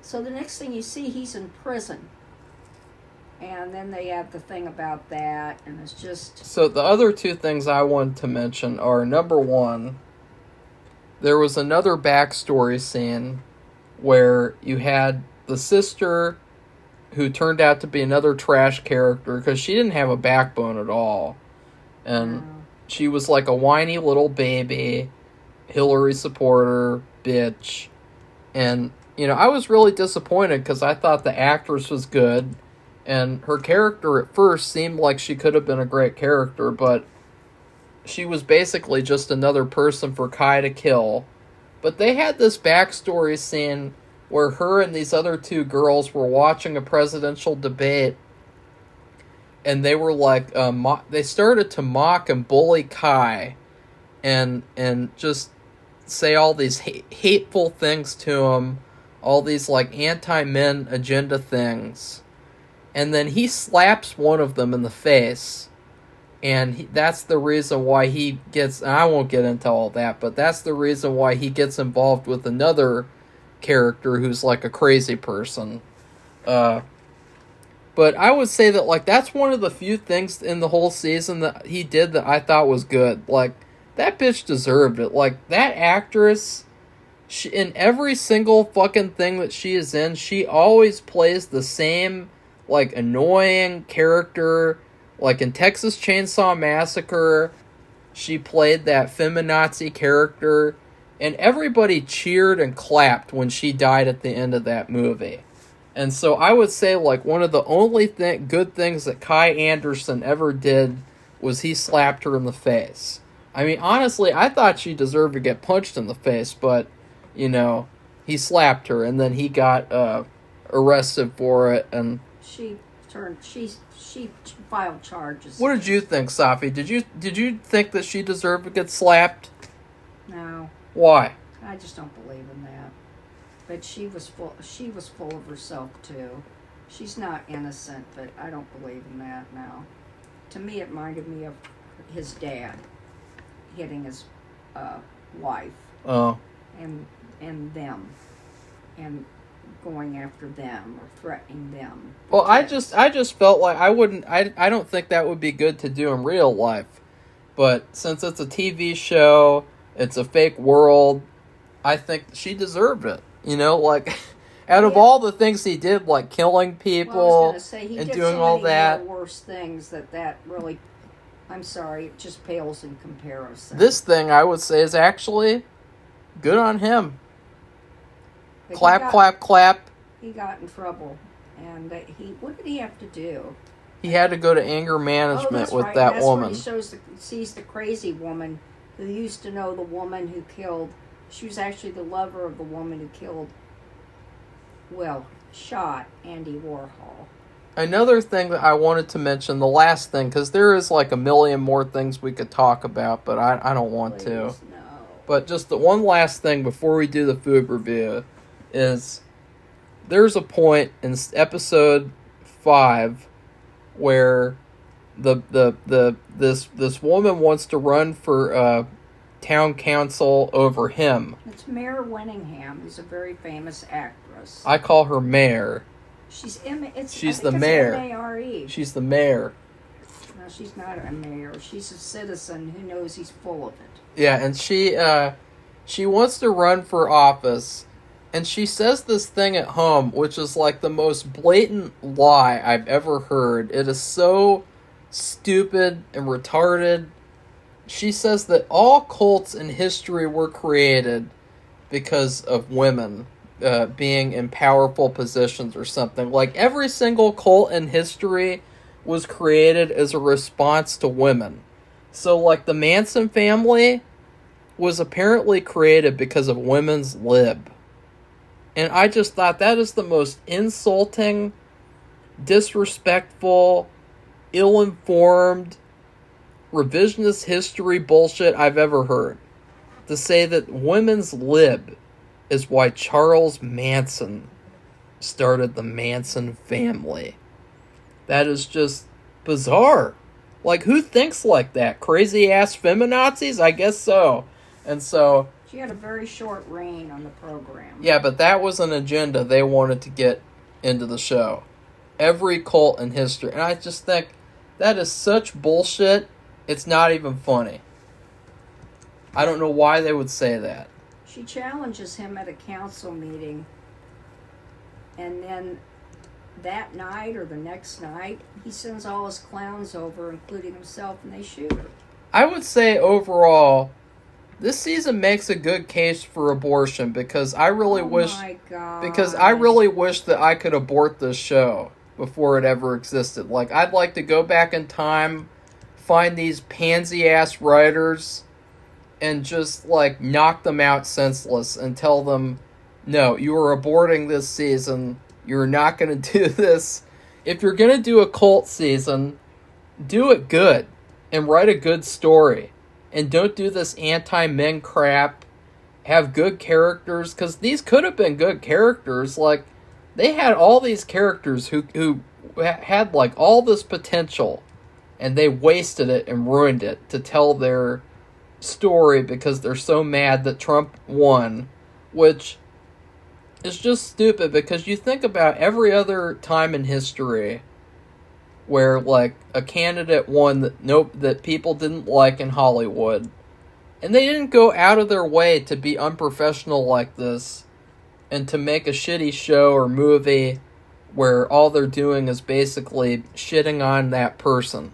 so the next thing you see, he's in prison. And then they have the thing about that, and it's just... So the other two things I wanted to mention are, number one, there was another backstory scene where you had the sister who turned out to be another trash character because she didn't have a backbone at all. And she was like a whiny little baby, Hillary supporter, bitch. And, I was really disappointed because I thought the actress was good. And her character at first seemed like she could have been a great character, but she was basically just another person for Kai to kill. But they had this backstory scene where her and these other two girls were watching a presidential debate, and they were like, they started to mock and bully Kai, and just say all these hateful things to him, all these like anti-men agenda things, and then he slaps one of them in the face, and that's the reason why he gets, and I won't get into all that, but that's the reason why he gets involved with another character who's like a crazy person. But I would say that, like, that's one of the few things in the whole season that he did that I thought was good. Like, that bitch deserved it. Like, that actress, she, in every single fucking thing that she is in, she always plays the same, like, annoying character. Like, in Texas Chainsaw Massacre, she played that feminazi character, and everybody cheered and clapped when she died at the end of that movie. And so I would say, like, one of the only good things that Kai Anderson ever did was he slapped her in the face. I mean, honestly, I thought she deserved to get punched in the face, but, you know, he slapped her, and then he got arrested for it, and She filed charges. What did you think, Safi? Did you think that she deserved to get slapped? No, Why? I just don't believe in that. But she was full of herself too. She's not innocent, but I don't believe in that now. To me, it reminded me of his dad hitting his wife. Oh. And them, and going after them or threatening them. Well, I just felt like I don't think that would be good to do in real life. But since it's a TV show, it's a fake world, I think she deserved it. You know, like, out of all the things he did, like killing people well, I was gonna say, he and did doing so all many that. more worse things that really, I'm sorry, it just pales in comparison. This thing, I would say, is actually good on him. But Clap, clap, clap. He got in trouble, and what did he have to do? He had to go to anger management with right. that That's woman. Where he sees the crazy woman who used to know the woman who killed. She was actually the lover of the woman who shot Andy Warhol. Another thing that I wanted to mention, the last thing, because there is like a million more things we could talk about, but I don't want to. No. But just the one last thing before we do the food review is there's a point in episode 5 where this woman wants to run for town council over him. It's Mare Winningham, who's a very famous actress. I call her Mayor. She's the mayor. M-A-R-E. She's the mayor. No, she's not a mayor. She's a citizen who knows he's full of it. Yeah, and she wants to run for office, and she says this thing at home, which is like the most blatant lie I've ever heard. It is so stupid and retarded. She says that all cults in history were created because of women being in powerful positions or something. Like, every single cult in history was created as a response to women. So, like, the Manson family was apparently created because of women's lib. And I just thought that is the most insulting, disrespectful, ill-informed, revisionist history bullshit I've ever heard. To say that women's lib is why Charles Manson started the Manson family. That is just bizarre. Like, who thinks like that? Crazy-ass feminazis? I guess so. And so... She had a very short reign on the program. Yeah, but that was an agenda they wanted to get into the show. Every cult in history. And I just think that is such bullshit, it's not even funny. I don't know why they would say that. She challenges him at a council meeting, and then that night or the next night, he sends all his clowns over, including himself, and they shoot her. I would say overall, this season makes a good case for abortion because I really wish that I could abort this show before it ever existed. Like, I'd like to go back in time, find these pansy-ass writers, and just, like, knock them out senseless and tell them no, you are aborting this season. You're not going to do this. If you're going to do a cult season, do it good and write a good story. And don't do this anti-men crap. Have good characters, because these could have been good characters. Like, they had all these characters who had, like, all this potential, and they wasted it and ruined it to tell their story because they're so mad that Trump won, which is just stupid, because you think about every other time in history where, like, a candidate won that people didn't like in Hollywood, and they didn't go out of their way to be unprofessional like this and to make a shitty show or movie where all they're doing is basically shitting on that person.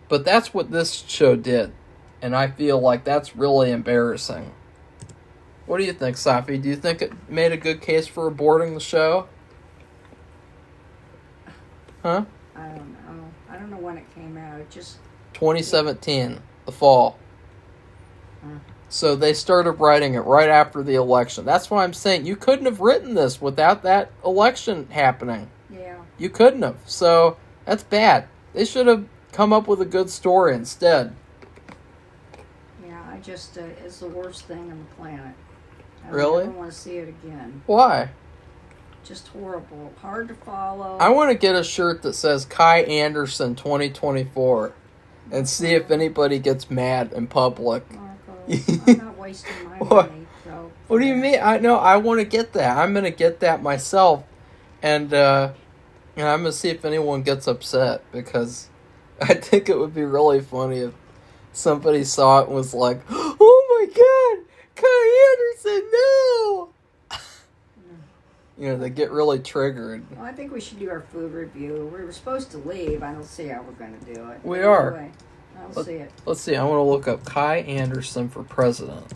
But that's what this show did, and I feel like that's really embarrassing. What do you think, Safi? Do you think it made a good case for aborting the show? Huh? I don't know. I don't know when it came out. It just 2017, the fall. So they started writing it right after the election. That's why I'm saying you couldn't have written this without that election happening. Yeah. You couldn't have. So that's bad. They should have come up with a good story instead. Yeah, I just, it's the worst thing on the planet. Really? I don't want to see it again. Why? Just horrible. Hard to follow. I want to get a shirt that says Kai Anderson 2024 and see if anybody gets mad in public. Marco, I'm not wasting my money. So What do you mean? I want to get that. I'm going to get that myself. And I'm going to see if anyone gets upset, because I think it would be really funny if somebody saw it and was like, oh my God, Kai Anderson, no! You know, they get really triggered. Well, I think we should do our food review. We were supposed to leave. I don't see how we're going to do it. We are. Anyway, I'll see it. Let's see. I want to look up Kai Anderson for president.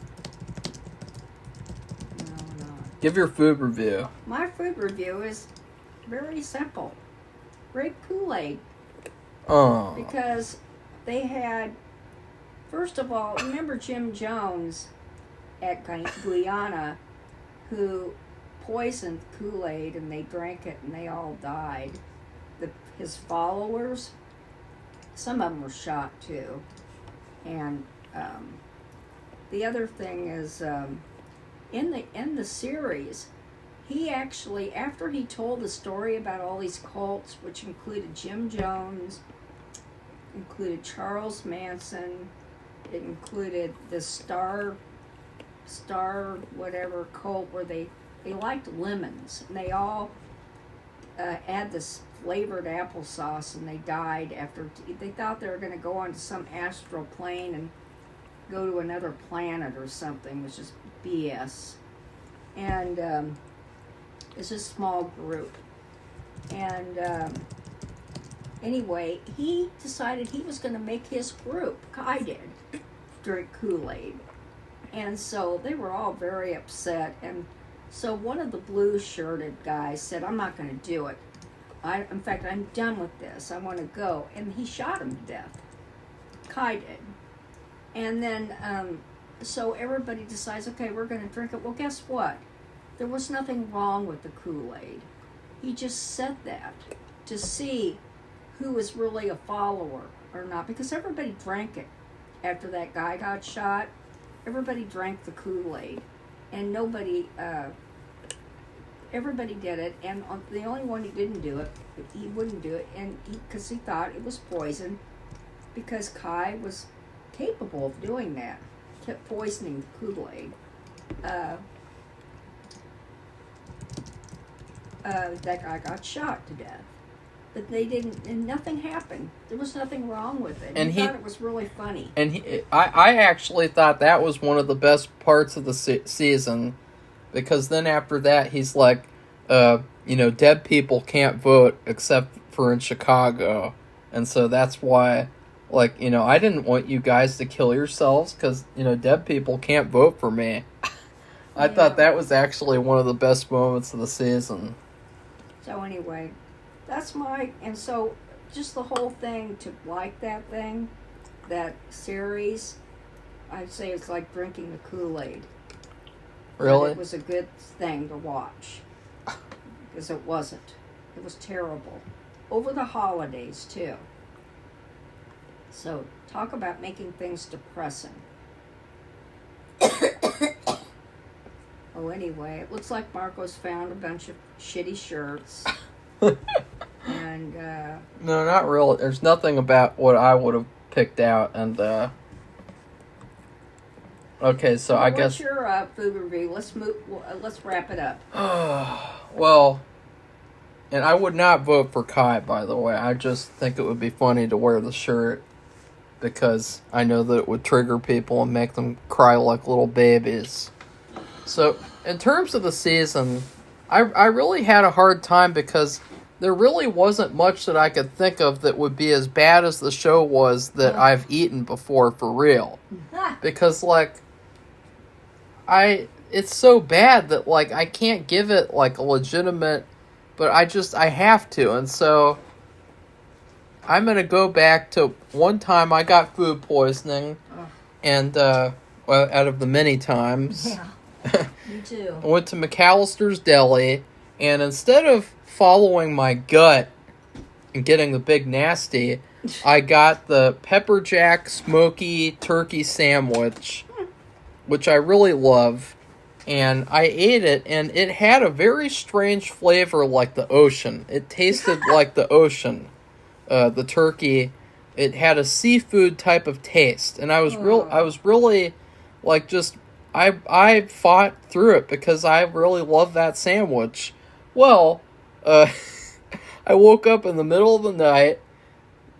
No. Give your food review. My food review is very simple. Grape Kool-Aid. Oh. Because they had, first of all, remember Jim Jones at Guyana, who poisoned Kool-Aid and they drank it and they all died. His followers, some of them were shot too. And the other thing is, in the series, he actually, after he told the story about all these cults, which included Jim Jones, included Charles Manson, it included the Star whatever cult where they liked lemons, and they all had this flavored applesauce, and they died after, they thought they were going to go onto some astral plane and go to another planet or something, which is BS. And it's a small group. And anyway, he decided he was going to make his group, Kai did, drink Kool-Aid. And so they were all very upset. And so one of the blue-shirted guys said, I'm not going to do it. In fact, I'm done with this. I want to go. And he shot him to death. Kai did. And then, so everybody decides, okay, we're going to drink it. Well, guess what? There was nothing wrong with the Kool-Aid. He just said that to see who was really a follower or not. Because everybody drank it after that guy got shot. Everybody drank the Kool-Aid. And nobody, everybody did it. And the only one who didn't do it, he wouldn't do it. And because he thought it was poison. Because Kai was capable of doing that. Kept poisoning the Kool-Aid. That guy got shot to death. But they didn't, and nothing happened. There was nothing wrong with it. And he thought it was really funny. And I actually thought that was one of the best parts of the season, because then after that he's like, dead people can't vote except for in Chicago. And so that's why, I didn't want you guys to kill yourselves because, dead people can't vote for me. I thought that was actually one of the best moments of the season. So anyway, that's and so just the whole thing, to like that series, I'd say it's like drinking the Kool-Aid. Really? But it was a good thing to watch. Because it wasn't. It was terrible. Over the holidays, too. So, talk about making things depressing. Oh, anyway, it looks like Marco's found a bunch of shitty shirts. And, No, not really. There's nothing about what I would have picked out. And, okay, so I guess... What's your food review? Let's wrap it up. Well, and I would not vote for Kai, by the way. I just think it would be funny to wear the shirt because I know that it would trigger people and make them cry like little babies. So, in terms of the season, I really had a hard time because there really wasn't much that I could think of that would be as bad as the show was that I've eaten before, for real. Because, like, it's so bad that, like, I can't give it, like, a legitimate, but I have to. And so I'm going to go back to one time I got food poisoning, and, well, out of the many times. Yeah, me too. I went to McAllister's Deli, and instead of following my gut and getting the big nasty, I got the pepper jack smoky turkey sandwich, which I really love, and I ate it, and it had a very strange flavor like the ocean. It tasted like the ocean. The turkey, it had a seafood type of taste, and I was really, like, just, I fought through it because I really love that sandwich. Well, I woke up in the middle of the night,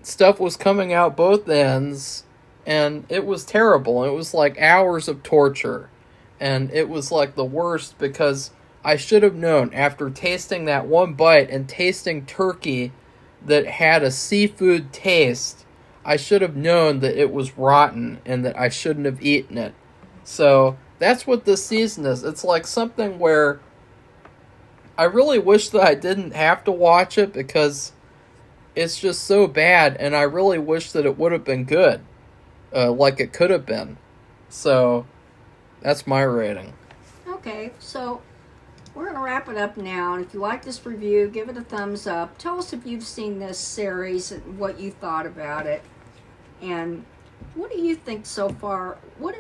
stuff was coming out both ends, and it was terrible. It was like hours of torture, and it was like the worst because I should have known after tasting that one bite and tasting turkey that had a seafood taste, I should have known that it was rotten and that I shouldn't have eaten it. So that's what this season is. It's like something where I really wish that I didn't have to watch it because it's just so bad, and I really wish that it would have been good, like it could have been. So that's my rating. Okay, so we're going to wrap it up now, and if you like this review, give it a thumbs up. Tell us if you've seen this series and what you thought about it, and what do you think so far? What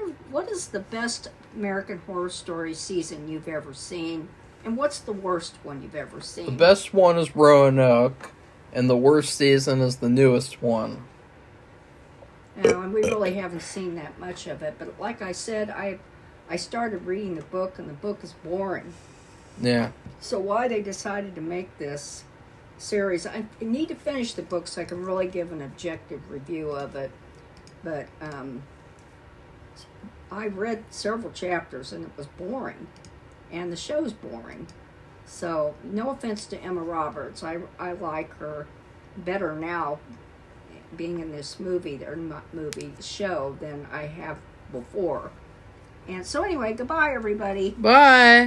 is the best American Horror Story season you've ever seen, and what's the worst one you've ever seen? The best one is Roanoke, and the worst season is the newest one. No, and we really haven't seen that much of it, but like I said, I started reading the book, and the book is boring. Yeah. So why they decided to make this series, I need to finish the book so I can really give an objective review of it. But I read several chapters and it was boring, and the show's boring. So no offense to Emma Roberts, I like her better now, being in this movie or not movie show than I have before. And so anyway, goodbye everybody. Bye.